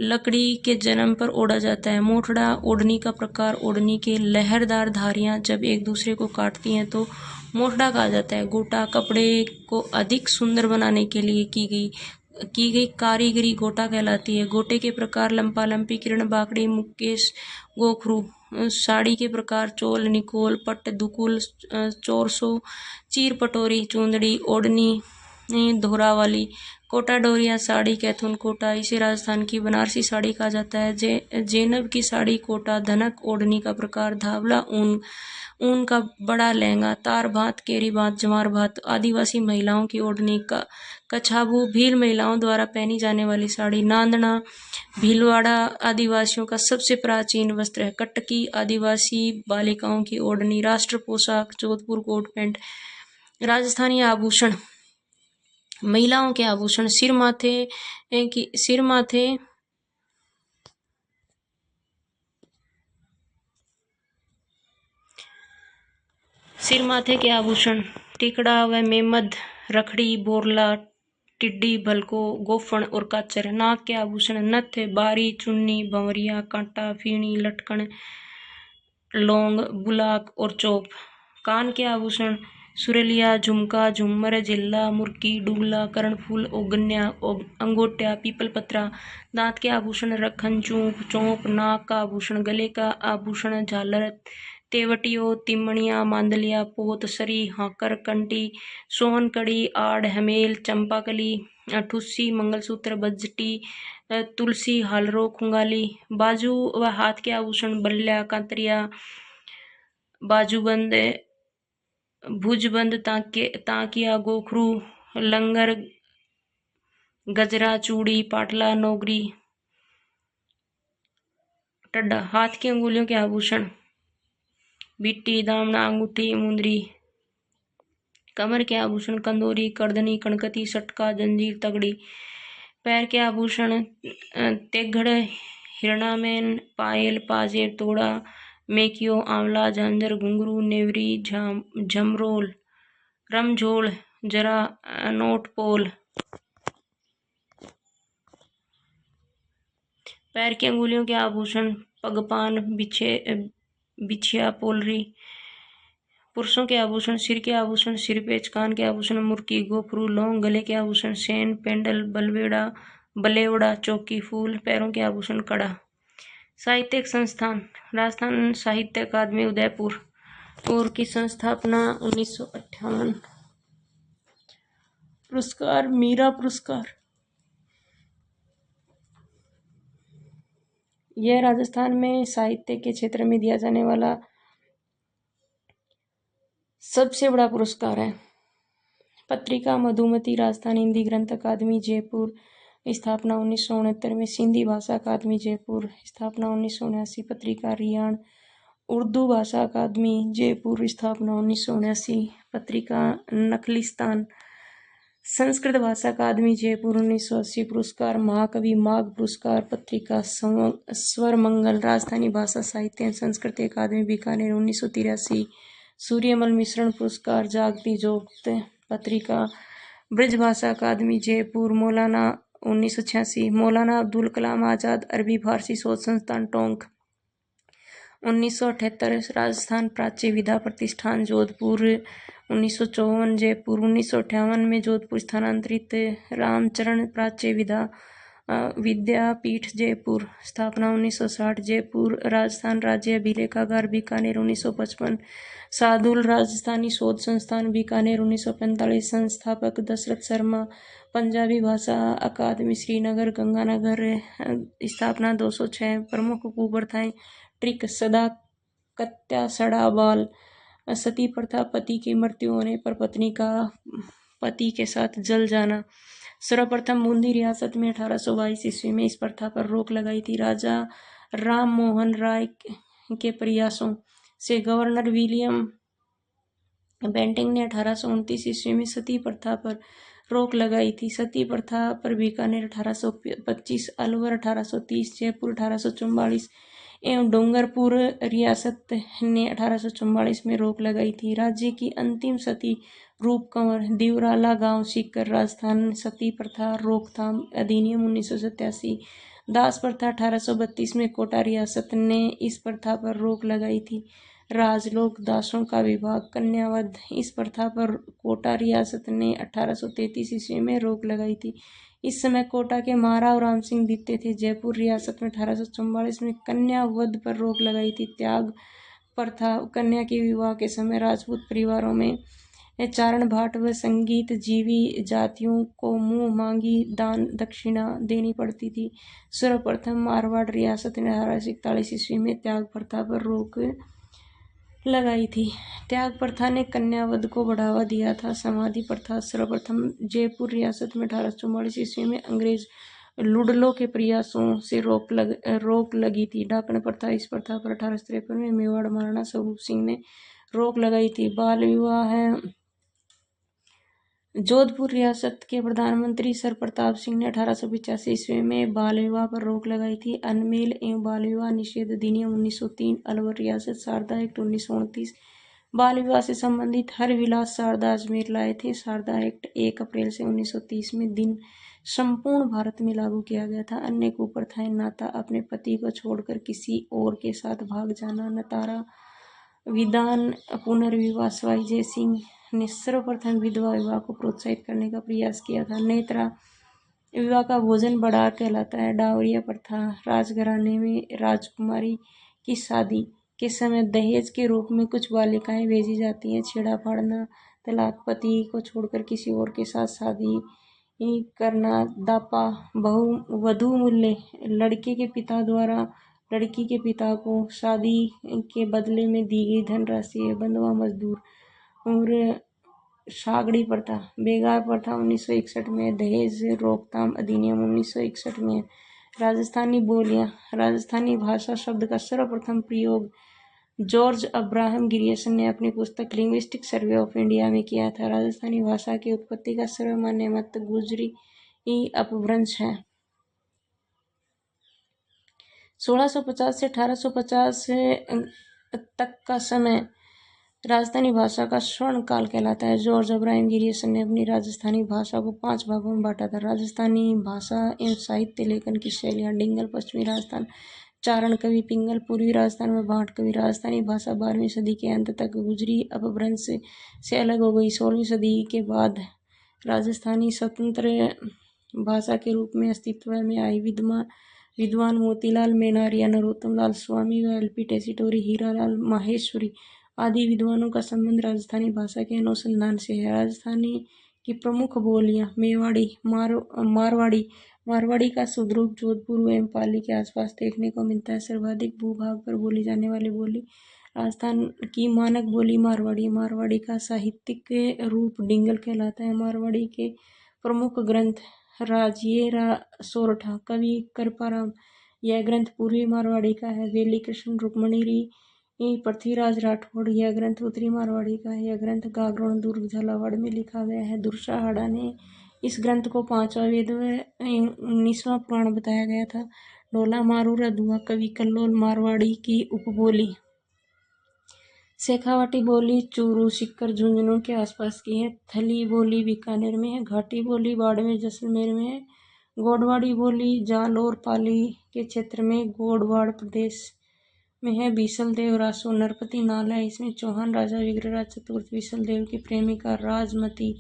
लकड़ी के जन्म पर ओढ़ा जाता है। मोटड़ा ओढ़नी का प्रकार। ओढ़नी के लहरदार धारियां जब एक दूसरे को काटती हैं तो मोटड़ा कहा जाता है। गोटा कपड़े को अधिक सुंदर बनाने के लिए की गई कारीगरी गोटा कहलाती है। गोटे के प्रकार लंपा लंपी, किरण बाकड़ी, मुकेश, गोखरू। साड़ी के प्रकार चोल, निकोल, पट, दुकुल, चोरसो, चीर पटोरी, चूंदड़ी, ओढ़नी धोरा वाली। कोटा डोरिया साड़ी कैथुन कोटा, इसे राजस्थान की बनारसी साड़ी कहा जाता है। जैनब की साड़ी कोटा। धनक ओढ़नी का प्रकार। धावला ऊन का बड़ा लहंगा। तार भात, केरी भात, जवार भात। आदिवासी महिलाओं की ओढ़नी का कछाबू भील महिलाओं द्वारा पहनी जाने वाली साड़ी। नांदना भीलवाड़ा आदिवासियों का सबसे प्राचीन वस्त्र है। कटकी आदिवासी बालिकाओं की ओढ़नी। राष्ट्र पोशाक जोधपुर कोट पैंट। राजस्थानी आभूषण महिलाओं के आभूषण। सिर माथे के आभूषण टिकड़ा व मेमद, रखड़ी, बोरला, टिड्डी, भलको, गोफण और काचर। नाक के आभूषण नथ, बारी, चुन्नी, भंवरिया, कांटा, फीणी, लटकन, लौंग, बुलाक और चोप। कान के आभूषण सुरलिया, झुमका, झुम्मर, जिल्ला, मुर्की, डुगला, कर्णफूल, ओगन्या, अंगोट्या, पीपल पत्रा। दांत के आभूषण रखन, चूंक, चौंप। नाक का आभूषण गले का आभूषण झालर, तेवटियो, तिमणिया, मांदलिया, पोत, सरी, हाकर, कंटी, सोहनकड़ी, आड़, हमेल, चंपाकली, ठुस्सी, मंगलसूत्र, बजटी, तुलसी, हालरो, खुंगाली। बाजू व हाथ के आभूषण बल्ला, कांतरिया, बाजूबंद, भुजबंद, ताकिया, गोखरू, लंगर, गजरा, चूड़ी, पाटला, नोगरी, टड्डा। हाथ की अंगुलियों के आभूषण बिट्टी, दामना, अंगूठी, मुंदरी। कमर के आभूषण कंदोरी, करदनी, कणकती, सटका, जंजीर, तगड़ी। पैर के आभूषण तेगड़, हिरणामेन, पायल, पाजेब, तोड़ा, मेकियो, आंवला, झांझर, घुंघरू, नेवरी, झमरोल, रमझोल, जरा, नोटपोल। पैर की अंगुलियों के आभूषण पगपान, बिछिया, पोलरी। पुरुषों के आभूषण सिर के आभूषण सिरपेच, कान के आभूषण मुर्की, गोफरू, लौंग। गले के आभूषण सेन, पेंडल, बलेवड़ा, चौकी, फूल। पैरों के आभूषण कड़ा। साहित्यिक संस्थान राजस्थान साहित्य अकादमी उदयपुर और की संस्थापना 1958। पुरस्कार मीरा पुरस्कार। यह राजस्थान में साहित्य के क्षेत्र में दिया जाने वाला सबसे बड़ा पुरस्कार है। पत्रिका मधुमती राजस्थान हिंदी ग्रंथ अकादमी जयपुर, स्थापना 1969 में। सिंधी भाषा अकादमी जयपुर, स्थापना 1979। पत्रिका रियाण उर्दू भाषा अकादमी जयपुर, स्थापना 1979। पत्रिका नखलिस्तान संस्कृत भाषा अकादमी जयपुर, 1980। पुरस्कार महाकवि माघ पुरस्कार। पत्रिका स्वर मंगल राजस्थानी भाषा साहित्य एवं संस्कृति अकादमी बीकानेर, 1983। सूर्यमल मिश्रण पुरस्कार जागती जोत। पत्रिका ब्रज भाषा अकादमी जयपुर, मौलाना 1986। मौलाना अब्दुल कलाम आजाद अरबी फारसी शोध संस्थान टोंक, 1978। राजस्थान प्राच्य विद्या प्रतिष्ठान जोधपुर, 1954। जयपुर, 1958 में जोधपुर स्थानांतरित। रामचरण प्राच्य विद्यापीठ जयपुर, स्थापना 1960। जयपुर राजस्थान राज्य अभिलेखागार बीकानेर, 1955। सादुल राजस्थानी शोध संस्थान बीकानेर, 1945। संस्थापक दशरथ शर्मा। पंजाबी भाषा अकादमी श्रीनगर गंगानगर, स्थापना 206। प्रमुख कुप्रथाएं ट्रिक, सदा, कत्या, सड़ा, बाल। सती प्रथा, पति की मृत्यु होने पर पत्नी का पति के साथ जल जाना। सर्वप्रथम बूंदी रियासत में 1822 ईस्वी में इस प्रथा पर रोक लगाई थी। राजा राम मोहन राय के प्रयासों से गवर्नर विलियम बेंटिंग ने 1829 ईस्वी में सती प्रथा पर रोक लगाई थी। सती प्रथा पर बीकानेर 1825, अलवर 1830, जयपुर 1844 एवं डूंगरपुर रियासत ने 1844 में रोक लगाई थी। राज्य की अंतिम सती रूप कंवर दिवराला गांव सीकर। राजस्थान सती प्रथा रोकथाम अधिनियम 1987। दास प्रथा 1832 में कोटा रियासत ने इस प्रथा पर रोक लगाई थी। राजलोक दासों का विभाग कन्यावध, इस प्रथा पर कोटा रियासत ने 1833 ईस्वी में रोक लगाई थी। इस समय कोटा के महाराव राम सिंह द्वितीय थे। जयपुर रियासत में 1844 में कन्यावध पर रोक लगाई थी। त्याग प्रथा, कन्या के विवाह के समय राजपूत परिवारों में चारण भाट व संगीत जीवी जातियों को मुंह मांगी दान दक्षिणा देनी पड़ती थी। सर्वप्रथम मारवाड़ रियासत ने 1841 ईस्वी में त्याग प्रथा पर रोक लगाई थी। त्याग प्रथा ने कन्यावध को बढ़ावा दिया था। समाधि प्रथा सर्वप्रथम जयपुर रियासत में 1844 ईस्वी में अंग्रेज लुडलो के प्रयासों से रोक लगी थी। डाकण प्रथा, इस प्रथा पर 1853 में मेवाड़ महाराणा स्वरूप सिंह ने रोक लगाई थी। बाल विवाह है। जोधपुर रियासत के प्रधानमंत्री सर प्रताप सिंह ने 1885 ईस्वी में बाल विवाह पर रोक लगाई थी। अनमेल एवं बाल विवाह निषेध अधिनियम 1903। अलवर रियासत शारदा एक्ट 1929 बाल विवाह से संबंधित हर विलास शारदा अजमेर लाए थे। शारदा एक्ट 1 अप्रैल से 1930 में दिन संपूर्ण भारत में लागू किया गया था। अन्य कुप्रथाएं नाता, अपने पति को छोड़कर किसी और के साथ भाग जाना, नतारा विधान, पुनर्विवाह। सवाई जय सिंह ने सर्वप्रथम विधवा विवाह को प्रोत्साहित करने का प्रयास किया था। नेत्रा विवाह का भोजन बढ़ार कहलाता है। डावरिया प्रथा, राजघराने में राजकुमारी की शादी के समय दहेज के रूप में कुछ बालिकाएं भेजी जाती हैं। छेड़ा फाड़ना, तलाक, पति को छोड़कर किसी और के साथ शादी करना, दापा, वधू मूल्य, लड़के के पिता द्वारा लड़की के पिता को शादी के बदले में दी गई धनराशि, बंधुआ मजदूर और सागड़ी प्रथा, बेगार प्रथा 1961 में, दहेज रोकथाम अधिनियम 1961 में। राजस्थानी बोलियां। राजस्थानी भाषा शब्द का सर्वप्रथम प्रयोग जॉर्ज अब्राहम ग्रियर्सन ने अपनी पुस्तक लिंग्विस्टिक सर्वे ऑफ इंडिया में किया था। राजस्थानी भाषा की उत्पत्ति का सर्वमान्य मत गुजरी अपभ्रंश है। 1650 से 1850 तक का समय राजस्थानी भाषा का स्वर्ण काल कहलाता है। जॉर्ज अब्राहम ग्रियर्सन ने अपनी राजस्थानी भाषा को 5 भागों में बांटा था। राजस्थानी भाषा एवं साहित्य लेखन की शैलियाँ। डिंगल पश्चिमी राजस्थान, चारण कवि पिंगल पूर्वी राजस्थान में, भाट कवि। राजस्थानी भाषा 12वीं सदी के अंत तक गुजरी अपभ्रंश से अलग हो गई। 16वीं सदी के बाद राजस्थानी स्वतंत्र भाषा के रूप में अस्तित्व में आई। विद्वान मोतीलाल मेनारिया, नरोत्तम लाल स्वामी व एल.पी. टेसीटोरी, हीरालाल माहेश्वरी आदि विद्वानों का संबंध राजस्थानी भाषा के अनुसंधान से है। राजस्थानी की प्रमुख बोलियां मेवाड़ी, मारवाड़ी का सुद्रुप जोधपुर एवं पाली के आसपास देखने को मिलता है। सर्वाधिक भूभाग पर बोली जाने वाली बोली राजस्थान की मानक बोली मारवाड़ी का साहित्यिक रूप डिंगल कहलाता है। मारवाड़ी के प्रमुख ग्रंथ राजिये सोरठा, कवि कृपाराम, यह ग्रंथ पूर्वी मारवाड़ी का है। वेली कृष्ण रुक्मणी पृथ्वीराज राठौड़, यह ग्रंथ उत्तरी मारवाड़ी का है। यह ग्रंथ गागरोन दुर्ग झालावाड़ में लिखा गया है। दुर्साहाड़ा ने इस ग्रंथ को 5वां वेद व 19वां पुराण बताया गया था। ढोला मारू रधुआ, कवि कल्लोल, मारवाड़ी की उपबोली। शेखावाटी बोली चूरू, सीकर, झुंझुनू के आसपास की है। थली बोली बीकानेर में है। घाटी बोली बाड़मेर, जैसलमेर में है। गोडवाड़ी बोली जालौर, पाली के क्षेत्र में गोडवाड़ प्रदेश में है। बीसल देव रासो नरपति नाल है। इसमें चौहान राजा विग्रहराज चतुर्थ बीसल देव की प्रेमिका राजमती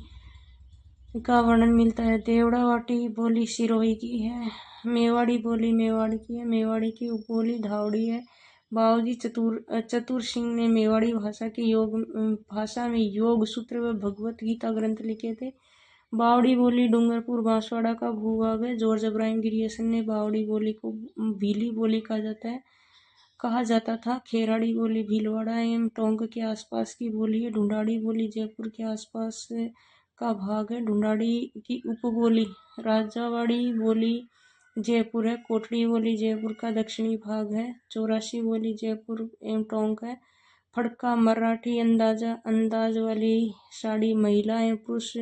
का वर्णन मिलता है। देवड़ावाटी बोली सिरोही की है। मेवाड़ी बोली मेवाड़ की है। मेवाड़ी की उपबोली धावड़ी है। बाबूजी चतुर सिंह ने मेवाड़ी भाषा में योग सूत्र व भगवत गीता ग्रंथ लिखे थे। बावड़ी बोली डूंगरपुर बांसवाड़ा का भूभाग है। जॉर्ज अब्राहम ग्रियर्सन ने बावड़ी बोली को भीली बोली कहा जाता था। खेराड़ी बोली भीलवाड़ा एवं टोंक के आसपास की बोली है। ढूंढाड़ी बोली जयपुर के आसपास का भाग है। ढूंढाड़ी की उपबोली राजावाड़ी बोली जयपुर है। कोटड़ी बोली जयपुर का दक्षिणी भाग है। चौरासी बोली जयपुर एवं टोंक है। फड़का मराठी अंदाज वाली साड़ी, महिला एवं पुरुष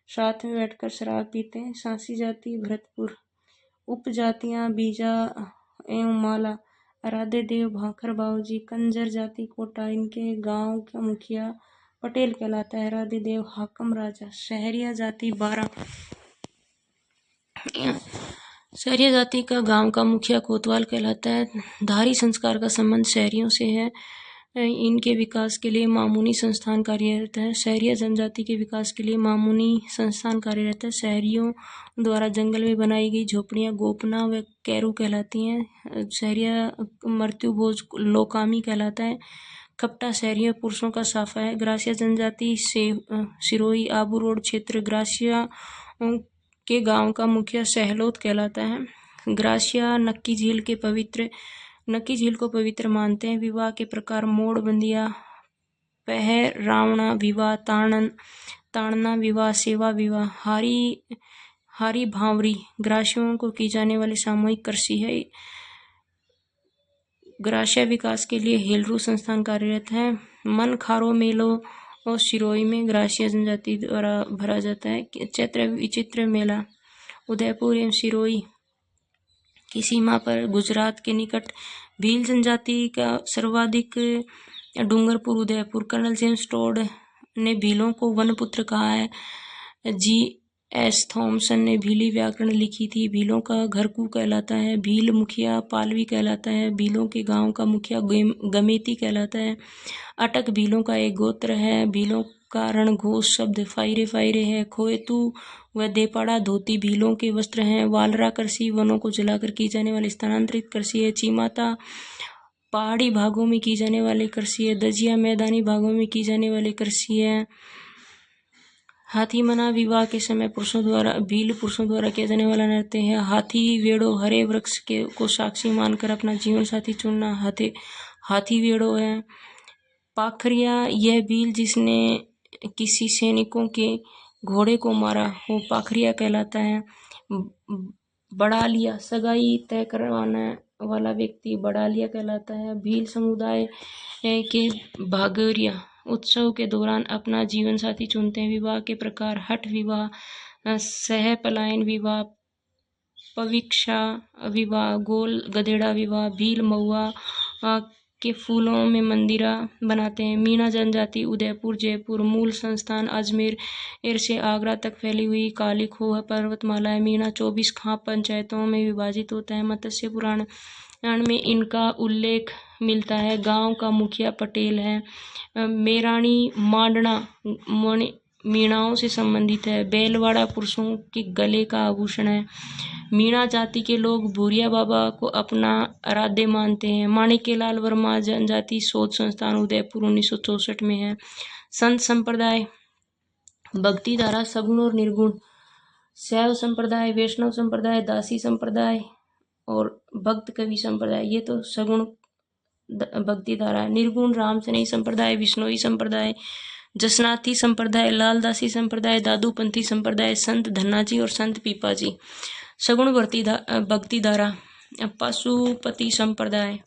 साथ में बैठकर शराब पीते हैं। सांसी जाति भरतपुर। उपजातियां बीजा एवं माला, राधे देव, भाखर, बाबूजी। कंजर जाति कोटा, इनके गांव का मुखिया पटेल कहलाता है। राधे देव हाकम राजा। शहरिया जाति 12, शहरिया जाति का गांव का मुखिया कोतवाल कहलाता है। धारी संस्कार का संबंध शहरियों से है। इनके विकास के लिए मामूनी संस्थान कार्यरत है। शहरिया जनजाति के विकास के लिए मामूनी संस्थान कार्यरत है। शहरियों द्वारा जंगल में बनाई गई झोपड़ियां गोपना व कैरू कहलाती हैं। शहरिया मृत्यु भोज लोकामी कहलाता है। खपटा शहरिया पुरुषों का साफा है। ग्रासिया जनजाति सिरोही आबू रोड क्षेत्र। ग्रासिया के गांव का मुखिया सहलोत कहलाता है। ग्रासिया नक्की झील को पवित्र मानते हैं। विवाह के प्रकार मोड़ बंदिया, पहरावना विवाह, ताड़ना विवाह, सेवा विवाह। हारी भावरी ग्रासियों को की जाने वाली सामूहिक कृषि है। ग्रासिया विकास के लिए हेलरू संस्थान कार्यरत है। मन खारो मेलो और सिरोही में ग्रासिया जनजाति द्वारा भरा जाता है। चैत्र विचित्र मेला उदयपुर एवं सिरोही की सीमा पर गुजरात के निकट। भील जनजाति का सर्वाधिक Dungarpur, Udaipur. Colonel James Tod ने भीलों को वनपुत्र कहा है। G.S. थॉमसन ने भीली व्याकरण लिखी थी। भीलों का घरकू कहलाता है। भील मुखिया पालवी कहलाता है। भीलों के गांव का मुखिया गमेती कहलाता है। अटक भीलों का एक गोत्र है। भीलों का रणघोष शब्द फाइरे है। खोएतू व देपाड़ा धोती भीलों के वस्त्र हैं। वालरा कृषि वनों को जलाकर की जाने वाली स्थानांतरित कृषि है। चीमाता पहाड़ी भागों में की जाने वाली कृषि है। दजिया मैदानी भागों में की जाने वाली कृषि है। हाथीमना विवाह के समय भील पुरुषों द्वारा किया जाने वाला नृत्य है। हाथी वेड़ो हरे वृक्ष को साक्षी मानकर अपना जीवन साथी चुनना हाथी वेड़ो है। पाखरिया यह भील जिसने किसी सैनिकों के घोड़े को मारा वो पाखरिया कहलाता है। बड़ालिया सगाई तय करवाने वाला व्यक्ति बड़ालिया कहलाता है। भील समुदाय के भागरिया उत्सव के दौरान अपना जीवन साथी चुनते हैं। विवाह के प्रकार हठ विवाह, सह पलायन विवाह, पविक्षा विवाह, गोल गधेड़ा विवाह। भील महुआ के फूलों में मंदिरा बनाते हैं। मीणा जनजाति उदयपुर जयपुर, मूल संस्थान अजमेर से आगरा तक फैली हुई काली खोह पर्वतमाला है। मीणा 24 खाप पंचायतों में विभाजित होता है। मत्स्य पुराण में इनका उल्लेख मिलता है। गांव का मुखिया पटेल है। मेराणी मांडना मीणाओं से संबंधित है। बैलवाड़ा पुरुषों के गले का आभूषण है। मीणा जाति के लोग भूरिया बाबा को अपना आराध्य मानते हैं। माणिक्यलाल वर्मा जनजाति शोध संस्थान उदयपुर 1964 में है। संत संप्रदाय भक्ति धारा सगुण और निर्गुण, शैव संप्रदाय, वैष्णव संप्रदाय, दासी संप्रदाय और भक्त कवि संप्रदाय, ये तो सगुण भक्ति धारा। निर्गुण रामसनेही संप्रदाय, विष्णोई संप्रदाय, जसनाथी संप्रदाय, लालदासी संप्रदाय, दादूपंथी संप्रदाय, संत धन्नाजी और संत पीपाजी। सगुण भक्ति धारा पाशुपति संप्रदाय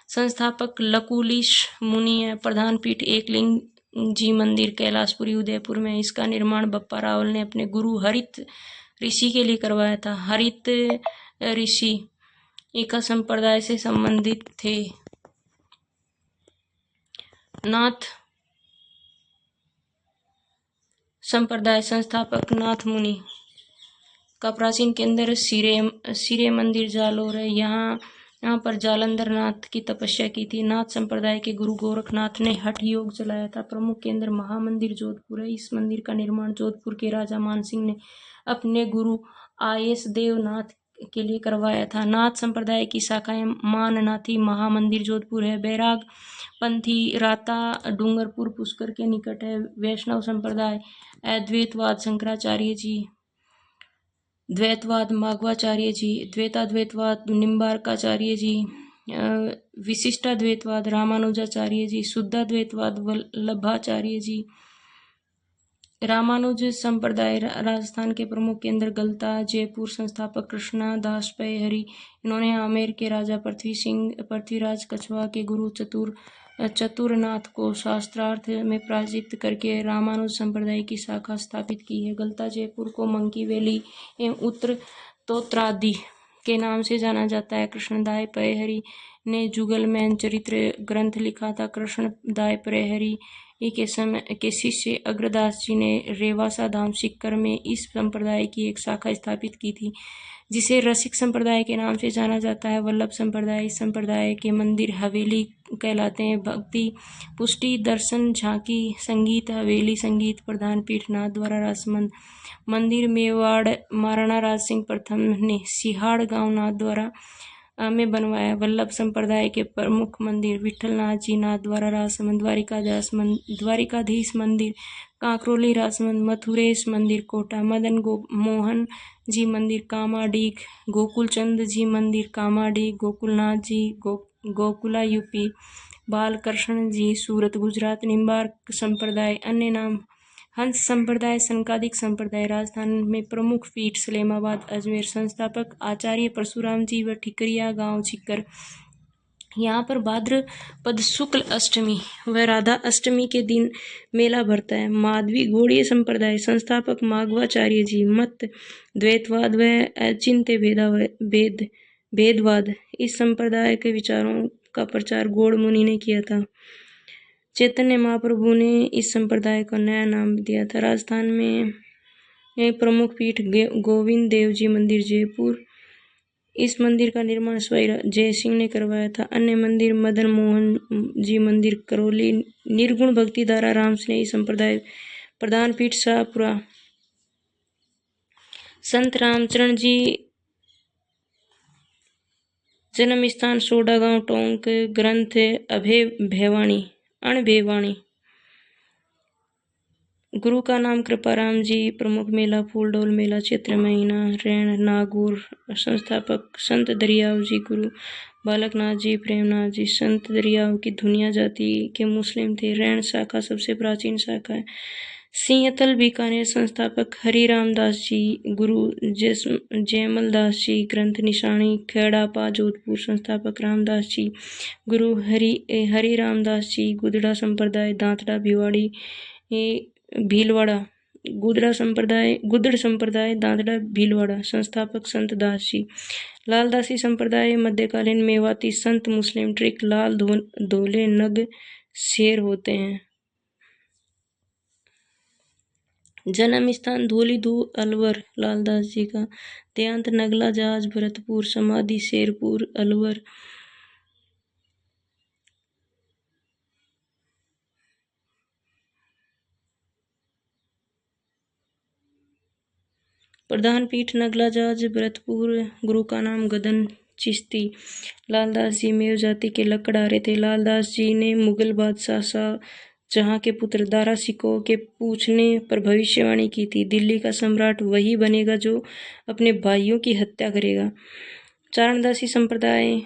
संस्थापक लकुलिश मुनि है। प्रधान पीठ एकलिंग जी मंदिर कैलाशपुरी उदयपुर में। इसका निर्माण बप्पा रावल ने अपने गुरु हरित ऋषि के लिए करवाया था। हरित ऋषि एका संप्रदाय से संबंधित थे। नाथ संप्रदाय संस्थापक नाथ मुनि का प्राचीन केंद्र सिरे मंदिर जालोर है। यहाँ पर जालंधर नाथ की तपस्या की थी। नाथ संप्रदाय के गुरु गोरखनाथ ने हठ योग चलाया था। प्रमुख केंद्र महामंदिर जोधपुर है। इस मंदिर का निर्माण जोधपुर के राजा मानसिंह ने अपने गुरु आयेश देव नाथ के लिए करवाया था। नाथ संप्रदाय की शाखाएं माननाथी महामंदिर जोधपुर है। बैराग पंथी राता डूंगरपुर पुष्कर के निकट है। वैष्णव संप्रदाय अद्वैतवाद शंकराचार्य जी, द्वैतवाद माघवाचार्य जी, द्वैताद्वैतवाद निम्बारकाचार्य जी, विशिष्टाद्वैतवाद रामानुजाचार्य जी, शुद्धाद्वैतवाद वल्लभाचार्य जी। रामानुज संप्रदाय राजस्थान के प्रमुख केंद्र गलता जयपुर संस्थापक कृष्णा दास पै हरि। इन्होंने आमेर के राजा पृथ्वीराज कछवा के गुरु चतुरनाथ को शास्त्रार्थ में पराजित करके रामानुज संप्रदाय की शाखा स्थापित की है। गलता जयपुर को मंकी वैली एवं उत्तर तोत्रादि के नाम से जाना जाता है। कृष्णदाय पयहरी ने जुगलमैन चरित्र ग्रंथ लिखा था। कृष्णदाय पयहरी के शिष्य अग्रदास जी ने रेवासा धाम सिक्कर में इस संप्रदाय की एक शाखा स्थापित की थी, जिसे रसिक संप्रदाय के नाम से जाना जाता है। वल्लभ संप्रदाय इस संप्रदाय के मंदिर हवेली कहलाते हैं। भक्ति पुष्टि दर्शन झांकी संगीत हवेली संगीत प्रधान पीठ नाथ द्वारा राजमंद मंदिर मेवाड़ महाराणा राज सिंह प्रथम ने सिहाड़ गांव नाथ द्वारा में बनवाया। वल्लभ संप्रदाय के प्रमुख मंदिर विठलनाथ जी नाथ द्वारा राजसमंद, द्वारिकाधीश मंदिर कांकरोली राजसमंद, मथुरेश मंदिर कोटा, मदन मोहन जी मंदिर कामाडीग, गोकुलचंद जी मंदिर कामाडीग, गोकुलनाथ जी गोकुला यूपी, बालकृष्ण जी सूरत गुजरात। निम्बार्क संप्रदाय अन्य नाम हंस संप्रदाय संकादिक संप्रदाय राजस्थान में प्रमुख पीठ सलेमाबाद अजमेर। संस्थापक आचार्य परशुराम जी व ठिकरिया गांव छिक्कर। यहाँ पर भाद्रपद शुक्ल अष्टमी व राधा अष्टमी के दिन मेला भरता है। माधवी गौड़ीय संप्रदाय संस्थापक माघवाचार्य जी। मत द्वैतवाद व अचिंत्य भेदवाद इस संप्रदाय के विचारों का प्रचार गौड़ मुनि ने किया था। चैतन्य महाप्रभु ने इस संप्रदाय को नया नाम दिया था। राजस्थान में प्रमुख पीठ गोविंद देव जी मंदिर जयपुर। इस मंदिर का निर्माण स्वयं जय सिंह ने करवाया था। अन्य मंदिर मदन मोहन जी मंदिर करौली। निर्गुण भक्ति धारा राम स्नेही संप्रदाय प्रधान पीठ शाहपुरा। संत रामचरण जी जन्म स्थान सोडा गांव टोंक। ग्रंथ अभय भेवाणी अणभेवाणी। गुरु का नाम कृपाराम जी। प्रमुख मेला फूलडोल मेला चैत्र महीना। रैण नागौर। संस्थापक संत दरियाव जी। गुरु बालकनाथ जी प्रेमनाथ जी। संत दरियाव की धुनिया जाति के मुस्लिम थे। रैण शाखा सबसे प्राचीन शाखा है। सिंहतल बीकानेर। संस्थापक हरिराम दास जी। गुरु जयमल दास जी। ग्रंथ निशानी खेड़ापा जोधपुर। संस्थापक रामदास जी। गुरु हरिराम दास जी। गुदड़ा संप्रदाय दांतड़ा भिवाड़ी भीलवाड़ा। गुदड़ संप्रदाय दांतड़ा भीलवाड़ा। संस्थापक संत दास जी। लालदासी संप्रदाय मध्यकालीन मेवाती संत। मुस्लिम ट्रिक लाल धोले नग शेर होते हैं। जन्म स्थान धोली दो अलवर लालदास जी का। देहांत नगला जहाज भरतपुर। समाधि शेरपुर अलवर। प्रधान पीठ नगला जहाज भरतपुर। गुरु का नाम गदन चिश्ती। लालदास जी मेव जाति के लकड़हारे थे। लालदास जी ने मुगल बादशाह शाहजहां के पुत्र दारा शिकोह के पूछने पर भविष्यवाणी की थी, दिल्ली का सम्राट वही बनेगा जो अपने भाइयों की हत्या करेगा। चारणदासी संप्रदाय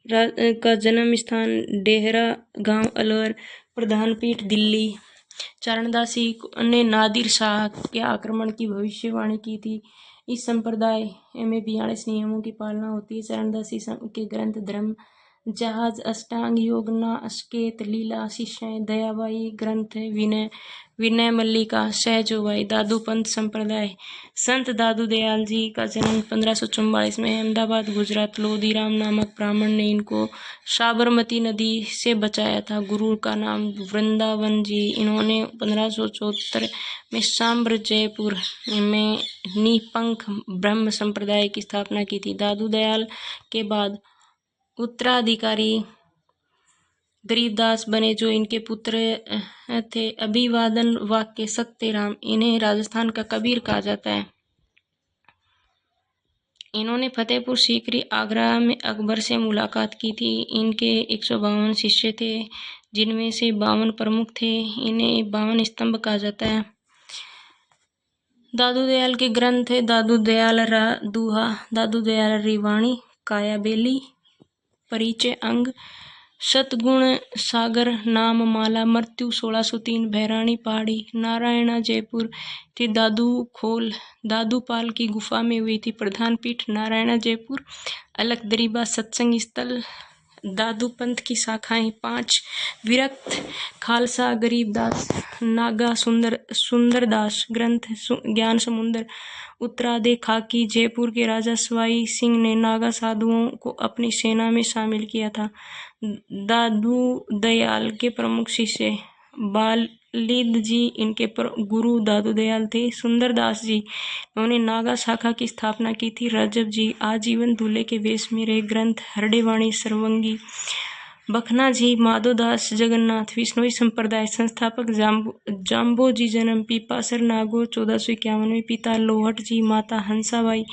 का जन्म स्थान डेहरा गांव अलवर। प्रधान पीठ दिल्ली। चारणदासी ने नादिर शाह के आक्रमण की भविष्यवाणी की थी। इस संप्रदाय में 42 नियमों की पालना होती है। चारणदासी के ग्रंथ धर्म जहाज अष्टांग योग नास्केत लीला शिष्य दयाबाई। ग्रंथ विनय मल्लिका सहजोबाई। दादू पंथ संप्रदाय संत दादू दयाल जी का जन्म 1544 में अहमदाबाद गुजरात। लोधीराम नामक ब्राह्मण ने इनको साबरमती नदी से बचाया था। गुरु का नाम वृंदावन जी। इन्होंने 1574 में सांब्र जयपुर में निपंख ब्रह्म संप्रदाय की स्थापना की थी। दादू दयाल के बाद उत्तराधिकारी गरीबदास बने जो इनके पुत्र थे। अभिवादन वाक्य सत्यराम। इन्हें राजस्थान का कबीर कहा जाता है। इन्होंने फतेहपुर सीकरी आगरा में अकबर से मुलाकात की थी। इनके 152 शिष्य थे जिनमें से 52 प्रमुख थे। इन्हें 52 स्तंभ कहा जाता है। दादू दयाल के ग्रंथ है दादू दयाल रा दूहा, दादू दयाल रिवाणी, कायाबेली, परिचय अंग, सतगुण सागर, नाम माला, मृत्यु 1603, भैराणी पहाड़ी, नारायणा जयपुर थी। दादू खोल दादू पाल की गुफा में हुई थी। प्रधान पीठ नारायणा जयपुर। अलख दरीबा सत्संग स्थल। दादू पंथ की शाखाएं 5 विरक्त खालसा गरीबदास नागा सुंदरदास। ग्रंथ ज्ञान समुंदर। उत्तरादे खाकी। जयपुर के राजा सवाई सिंह ने नागा साधुओं को अपनी सेना में शामिल किया था। दादू दयाल के प्रमुख शिष्य बालिद जी इनके गुरु दादू दयाल थे। सुंदरदास जी उन्होंने नागा शाखा की स्थापना की थी। रजब जी आजीवन दूल्हे के वेश में रहे। ग्रंथ हरडेवाणी सरवंगी। बखना जी माधोदास जगन्नाथ विष्णोई संप्रदाय। संस्थापक जाम्बो जी। जन्म पीपासर नागौर 1451 में। पिता लोहट जी, माता हंसाबाई।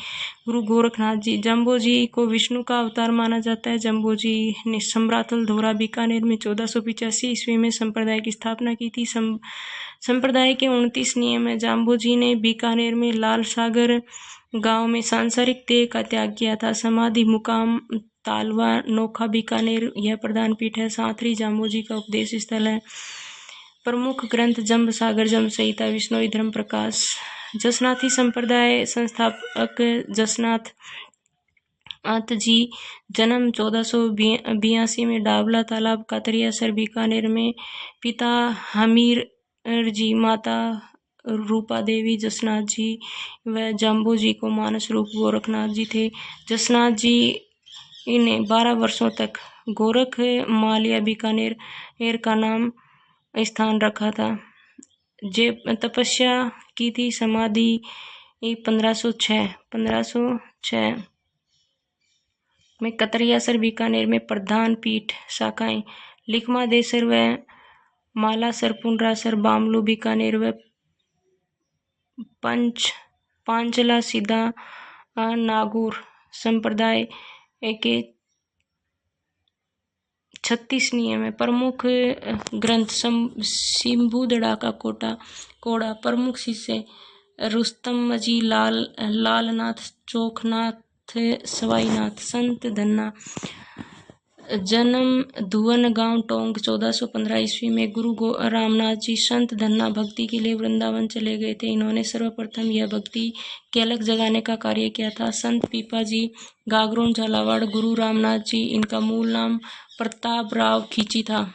गुरु गोरखनाथ जी। जम्बो जी को विष्णु का अवतार माना जाता है। जम्बो जी ने सम्रातल धोरा बीकानेर में 1485 ईस्वी में संप्रदाय की स्थापना की थी। संप्रदाय के 29 नियम है। जाम्बो जी ने बीकानेर में लाल सागर गांव में सांसारिक देह का त्याग किया था। समाधि मुकाम तालवा नोखा बीकानेर यह प्रधान पीठ है। सांथरी जाम्बो जी का उपदेश स्थल है। प्रमुख ग्रंथ जम्ब सागर, जम्ब संहिता, विष्णोई धर्म प्रकाश। जसनाथी संप्रदाय संस्थापक जसनाथ जी। जन्म 1482 में। डावला तालाब कातरियासर बीकानेर में। पिता हमीर जी, माता रूपा देवी। जसनाथ जी व जाम्बो जी को मानस रूप गोरखनाथ जी थे। जसनाथ जी ने 12 वर्षों तक गोरख मालिया बीकानेर का नाम स्थान रखा था। तपस्या की थी। समाधि 1506 में। कतरियासर बीकानेर में प्रधान पीठ शाखाएं लिखमा देसर व मालासर, पुंडरासर, बामलू बीकानेर व पांचला सीधा नागौर। संप्रदाय एक 36 नियम है। प्रमुख ग्रंथ सिम्बुदड़ा का कोड़ा। प्रमुख शिष्य रुस्तम मजी, लालनाथ, चोखनाथ, सवाईनाथ। संत धन्ना। जन्म धुवन गांव टोंक 1415 ईस्वी में। गुरु रामनाथ जी संत धन्ना भक्ति के लिए वृंदावन चले गए थे। इन्होंने सर्वप्रथम यह भक्ति की अलग जगाने का कार्य किया था। संत पीपा जी गागरोन झालावाड़। गुरु रामनाथ जी, इनका मूल नाम प्रताप राव खींची था।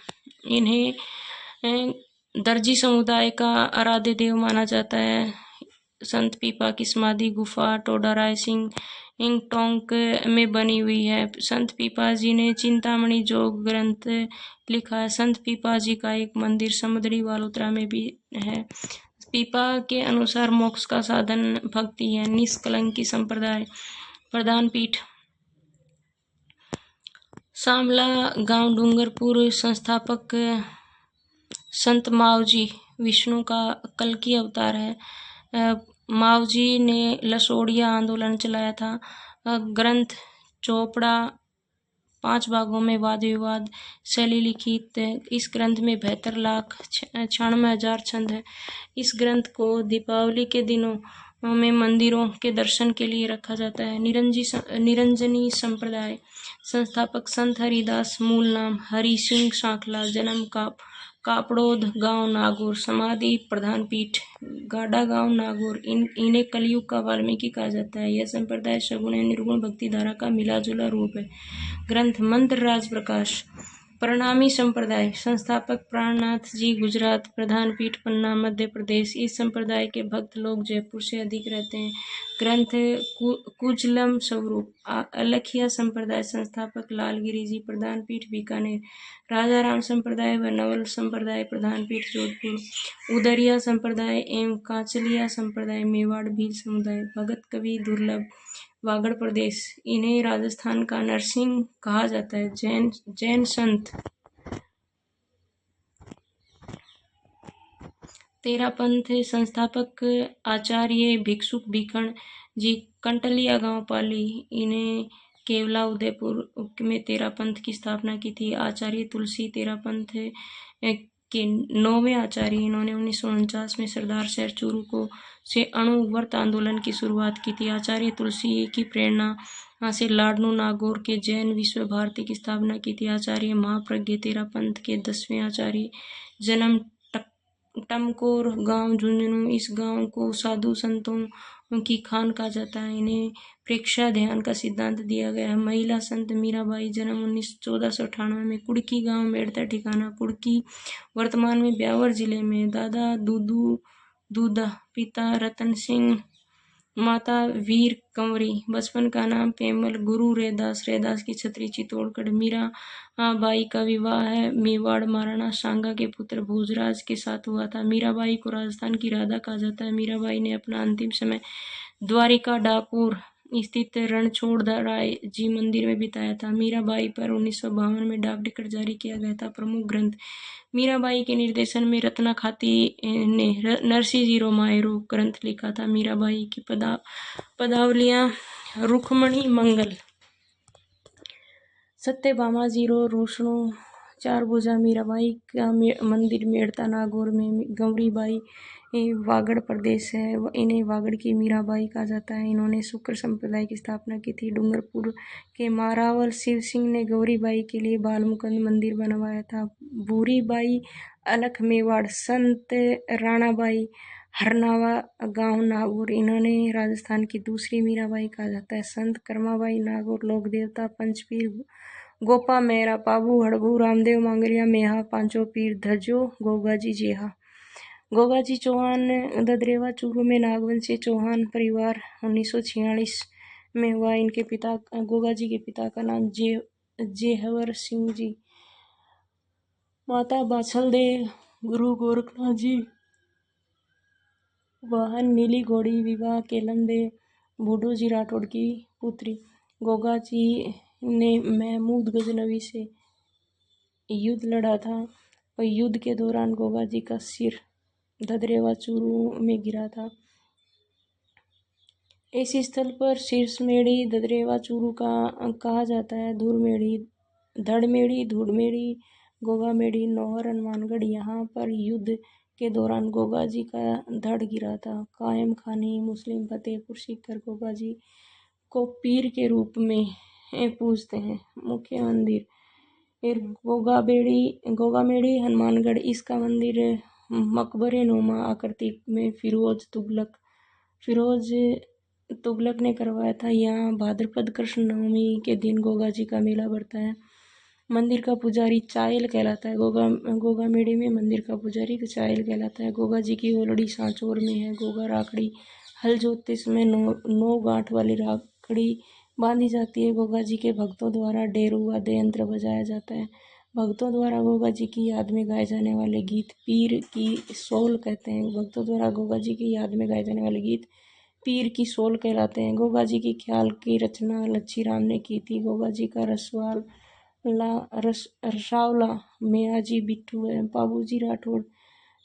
इन्हें दर्जी समुदाय का आराध्य देव माना जाता है। संत पीपा की समाधि गुफा टोडा राय सिंह टोंक में बनी हुई है। संत पीपा जी ने चिंतामणि जोग ग्रंथ लिखा है। संत पीपा जी का एक मंदिर समुद्री बालोतरा में भी है। पीपा के अनुसार मोक्ष का साधन भक्ति है। निष्कलंकी संप्रदाय प्रधान पीठ शामला गांव डूंगरपुर। संस्थापक संत मावजी विष्णु का कल्कि अवतार है। मावजी ने लसोड़िया आंदोलन चलाया था। ग्रंथ चोपड़ा 5 भागों में वाद विवाद शैली लिखित। इस ग्रंथ में 72,96,000 छंद है। इस ग्रंथ को दीपावली के दिनों में मंदिरों के दर्शन के लिए रखा जाता है। निरंजनी संप्रदाय संस्थापक संत हरिदास। मूल नाम हरि सिंह सांखला। जन्म कापड़ोद गांव नागौर। समाधि प्रधान पीठ गाड़ा गांव नागौर। इन्हें कलयुग का वाल्मीकि कहा जाता है। यह संप्रदाय सगुण एवं निर्गुण भक्ति धारा का मिला जुला रूप है। ग्रंथ मंत्र राज प्रकाश। प्रणामी संप्रदाय संस्थापक प्राणनाथ जी गुजरात। प्रधान पीठ पन्ना मध्य प्रदेश। इस संप्रदाय के भक्त लोग जयपुर से अधिक रहते हैं। ग्रंथ कुजलम स्वरूप। अलखिया संप्रदाय संस्थापक लालगिरी जी। प्रधान पीठ बीकानेर। राजा राम संप्रदाय व नवल संप्रदाय प्रधान पीठ जोधपुर। उदरिया संप्रदाय एवं कांचलिया संप्रदाय मेवाड़ भील समुदाय। भगत कवि दुर्लभ वागड़ प्रदेश। इन्हें राजस्थान का नरसिंह कहा जाता है। जैन संत तेरापंथ संस्थापक आचार्य भिक्षुक भीखण जी। कंटलिया गांव पाली। इन्हें केवला उदयपुर में तेरापंथ की स्थापना की थी। आचार्य तुलसी तेरापंथ के 9वें आचार्य। इन्होंने 1949 में सरदार शहर चूरू को से अणु व्रत आंदोलन की शुरुआत की थी। आचार्य तुलसी की प्रेरणा से लाडनू नागौर के जैन विश्व भारती की स्थापना की थी। आचार्य महाप्रज्ञ तेरापंथ के 10वें आचार्य। जन्म टमकोर गांव झुंझुनू। इस गांव को साधु संतों की खान कहा जाता है। इन्हें प्रेक्षा ध्यान का सिद्धांत दिया गया है। महिला संत मीराबाई। जन्म 1498 में। कुड़की गांव मेड़ता ठिकाना कुड़की वर्तमान में ब्यावर जिले में। दादा दूधा। पिता रतन सिंह। माता वीर कंवरी। बचपन का नाम पेमल। गुरु रैदास की छत्री चित्तौड़गढ़। मीरा बाई का विवाह है मेवाड़ महाराणा सांगा के पुत्र भोजराज के साथ हुआ था। मीराबाई को राजस्थान की राधा कहा जाता है। मीराबाई ने अपना अंतिम समय द्वारिका डाकोर स्थित रणछोड़ राय जी मंदिर में बिताया था। मीराबाई पर 1952 में डाक टिकट जारी किया गया था। प्रमुख ग्रंथ मीराबाई के निर्देशन में रत्ना खाती ने नरसी जीरो मायरो ग्रंथ लिखा था। मीराबाई की पदावलियां रुक्मणी मंगल। सत्यभामा जीरो रोशनो चार भुजा। मीराबाई का मंदिर मेड़ता नागौर में। गौरीबाई वागड़ प्रदेश है। इन्हें वागड़ की मीराबाई कहा जाता है। इन्होंने शुक्र संप्रदाय की स्थापना की थी। डूंगरपुर के मारावल शिव सिंह ने गौरीबाई के लिए बालमुकुंद मंदिर बनवाया था। भूरीबाई अलख मेवाड़। संत राणाबाई हरनावा गांव नागौर। इन्होंने राजस्थान की दूसरी मीराबाई कहा जाता है। संत कर्माबाई नागौर। लोक देवता पंचपीर गोपा मेहरा पाबू हड़बू रामदेव मांगलिया मेहा पांचों पीर धजो गोगाजी जेहा। गोगाजी चौहान ददरेवा चूरू में नागवंशी चौहान परिवार 1946 में हुआ। इनके पिता गोगाजी के पिता का नाम जेहवर सिंह जी। माता बाछल देव। गुरु गोरखनाथ जी। वाहन नीली घोड़ी। विवाह केलम देव बूढ़ो जी राठौड़ की पुत्री। गोगाजी ने महमूद गजनवी से युद्ध लड़ा था और युद्ध के दौरान गोगाजी का सिर ददरेवा चूरू में गिरा था। इस स्थल पर शीर्षमेड़ी, ददरेवा चूरू का कहा जाता है। धूलमेड़ी, धड़मेड़ी, धूड़मेड़ी, गोगामेड़ी, नौहर, हनुमानगढ़। यहाँ पर युद्ध के दौरान गोगा जी का धड़ गिरा था। कायम खानी मुस्लिम फतेहपुर सीकर गोगा जी को पीर के रूप में पूजते हैं। मुख्य मंदिर फिर गोगामेड़ी हनुमानगढ़। इसका मंदिर मकबरे नुमा आकृति में फिरोज तुगलक ने करवाया था। यहाँ भाद्रपद कृष्ण नवमी के दिन गोगा जी का मेला बढ़ता है। मंदिर का पुजारी चायल कहलाता है। गोगामेड़ी में मंदिर का पुजारी चायल कहलाता है। गोगा जी की ओलड़ी सांचौर में है। गोगा राखड़ी, हल जोतते समय 9 गांठ वाली राखड़ी बांधी जाती है। गोगा जी के भक्तों द्वारा डेरू वाद्य यंत्र बजाया जाता है। भक्तों द्वारा गोगा जी की याद में गाए जाने वाले गीत पीर की सोल कहते हैं। भक्तों द्वारा गोगा जी की याद में गाए जाने वाले गीत पीर की सोल कहलाते हैं। गोगा जी की ख्याल की रचना लच्छी राम ने की थी। गोगा जी का रसावला मियाजी बिट्टू है। बाबूजी राठौड़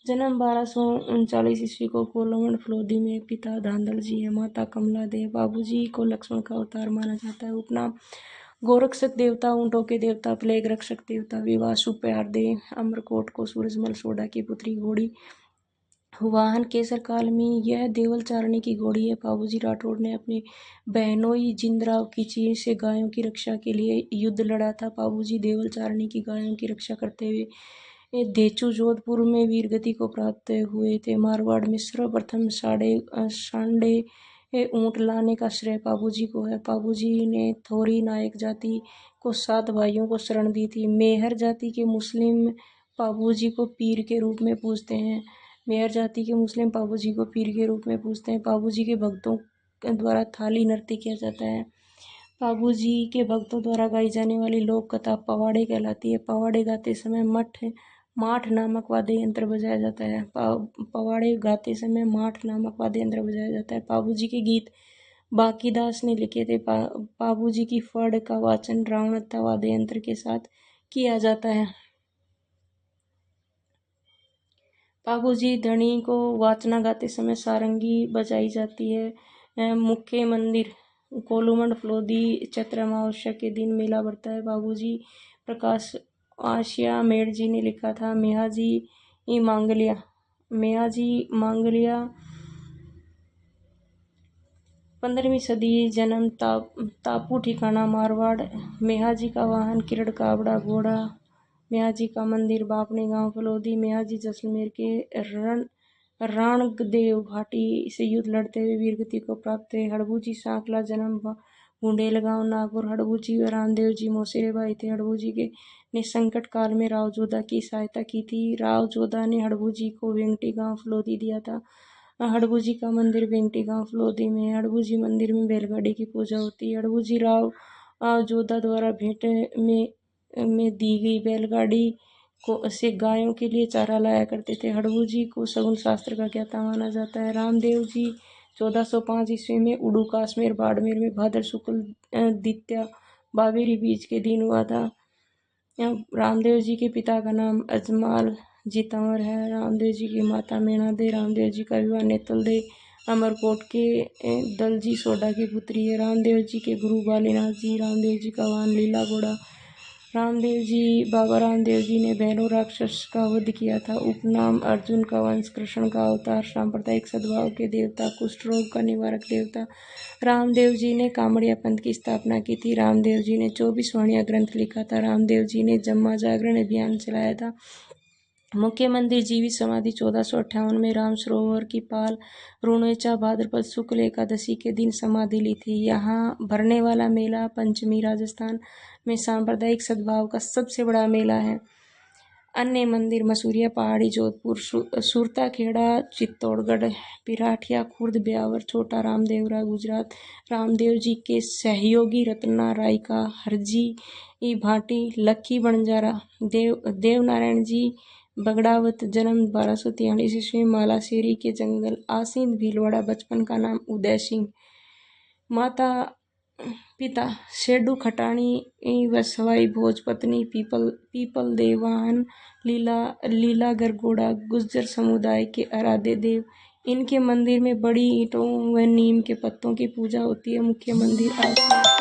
जन्म 1239 ईस्वी को कोलवण फलोदी में। पिता धांधल जी है, माता कमला देव। बाबूजी को लक्ष्मण का अवतार माना जाता है। उपनाम गोरक्षक देवता, ऊंटों के देवता, प्लेग रक्षक देवता। विवाह सुप्यार दे अमरकोट को सूरजमल सोडा की पुत्री घोड़ी। वाहन केसर काल में यह देवल चारणी की घोड़ी है। बाबूजी राठौड़ ने अपनी बहनोई जिंदराव की चीर से गायों की रक्षा के लिए युद्ध लड़ा था। बाबूजी देवल चारणी की गायों की रक्षा करते हुए देचू जोधपुर में वीरगति को प्राप्त हुए थे। मारवाड़ में सर्वप्रथम सांडे ऊंट लाने का श्रेय बाबूजी को है। बाबूजी ने थोरी नायक जाति को 7 भाइयों को शरण दी थी। मेहर जाति के मुस्लिम बाबूजी को पीर के रूप में पूजते हैं। मेहर जाति के मुस्लिम बाबूजी को पीर के रूप में पूजते हैं। बाबूजी के भक्तों द्वारा थाली नृत्य किया जाता है। बाबूजी के भक्तों द्वारा गाई जाने वाली लोक कथा पवाड़े कहलाती है। पवाड़े गाते समय माठ नामक वाद्य यंत्र बजाया जाता है। पवाड़े गाते समय माठ नामक वाद्य यंत्र बजाया जाता है। बाबूजी के गीत बाकीदास ने लिखे थे। बाबूजी की फड़ का वाचन रावणत्था वाद्य यंत्र के साथ किया जाता है। बाबूजी धनी को वाचना गाते समय सारंगी बजाई जाती है। मुख्य मंदिर कोलूमंड फलोदी चैत्र अमावस्या के दिन मेला बढ़ता है। बाबूजी प्रकाश आशिया मेड़ जी ने लिखा था। मेहाजी मांगलिया 15वीं सदी। जन्म तापू ठिकाना मारवाड़। मेहाजी का वाहन किरण कावड़ा घोड़ा। मेहाजी का मंदिर बापने गांव फलोदी। मेहाजी जैसलमेर के राणगदेव घाटी से युद्ध लड़ते हुए वीरगति को प्राप्त हुए। हड़बूजी सांकला जन्म बुंडेल गांव नागौर। हड़बूजी व रामदेव जी मौसेरे भाई थे। हड़बूजी ने संकट काल में राव जोधा की सहायता की थी। राव जोधा ने हड़बूजी को वेंगटी गांव फलोदी दिया था। हड़बूजी का मंदिर वेंगटी गांव फलोदी में है। हड़बूजी मंदिर में बैलगाड़ी की पूजा होती है। हड़बूजी राव जोधा द्वारा भेंट में दी गई बैलगाड़ी को से गायों के लिए चारा लाया करते थे। हड़बूजी को शगुन शास्त्र का ज्ञाता माना जाता है। रामदेव जी 1405 ईस्वी में उड़ू काश्मीर बाड़मेर में भाद्र शुक्ल द्वितीया बाबेरी बीज के दिन हुआ था। रामदेव जी के पिता का नाम अजमाल जी तंवर है। रामदेव जी की माता मीणा दे। रामदेव जी का विवाह नेतल दे अमरकोट के दलजी सोडा की पुत्री है। रामदेव जी के गुरु बालीनाथ जी। रामदेव जी का वाहन लीला घोड़ा। बाबा रामदेव जी ने भैरव राक्षस का वध किया था। उपनाम अर्जुन का वंश, कृष्ण का अवतार, सांप्रदायिक सद्भाव के देवता, कुष्ठ रोग का निवारक देवता। रामदेव जी ने कामड़िया पंथ की स्थापना की थी। रामदेव जी ने 24 वाणिया ग्रंथ लिखा था। रामदेव जी ने जम्मा जागरण अभियान चलाया था। मुख्य मंदिर जीवित समाधि 1458 में राम सरोवर की पाल रुणेचा भाद्रपद शुक्ल एकादशी के दिन समाधि ली थी। यहाँ भरने वाला मेला पंचमी राजस्थान में सांप्रदायिक सद्भाव का सबसे बड़ा मेला है। अन्य मंदिर मसूरिया पहाड़ी जोधपुर, सुरताखेड़ा चित्तौड़गढ़, पिराठिया खुर्द, ब्यावर, छोटा रामदेवरा गुजरात। रामदेव जी के सहयोगी रत्ना राय का हरजी भाटी, लक्खी बंजारा, देवनारायण जी बगड़ावत। जन्म 1243 ईस्वी। मालाशेरी के जंगल। आसीन भीलवाड़ा। बचपन का नाम उदय सिंह। पिता शेडू खटाणी व सवाई भोज। पत्नी पीपल देव। वाहन लीला गरगोड़ा। गुज्जर समुदाय के आराध्य देव इनके मंदिर में बड़ी ईंटों व नीम के पत्तों की पूजा होती है। मुख्य मंदिर आसपास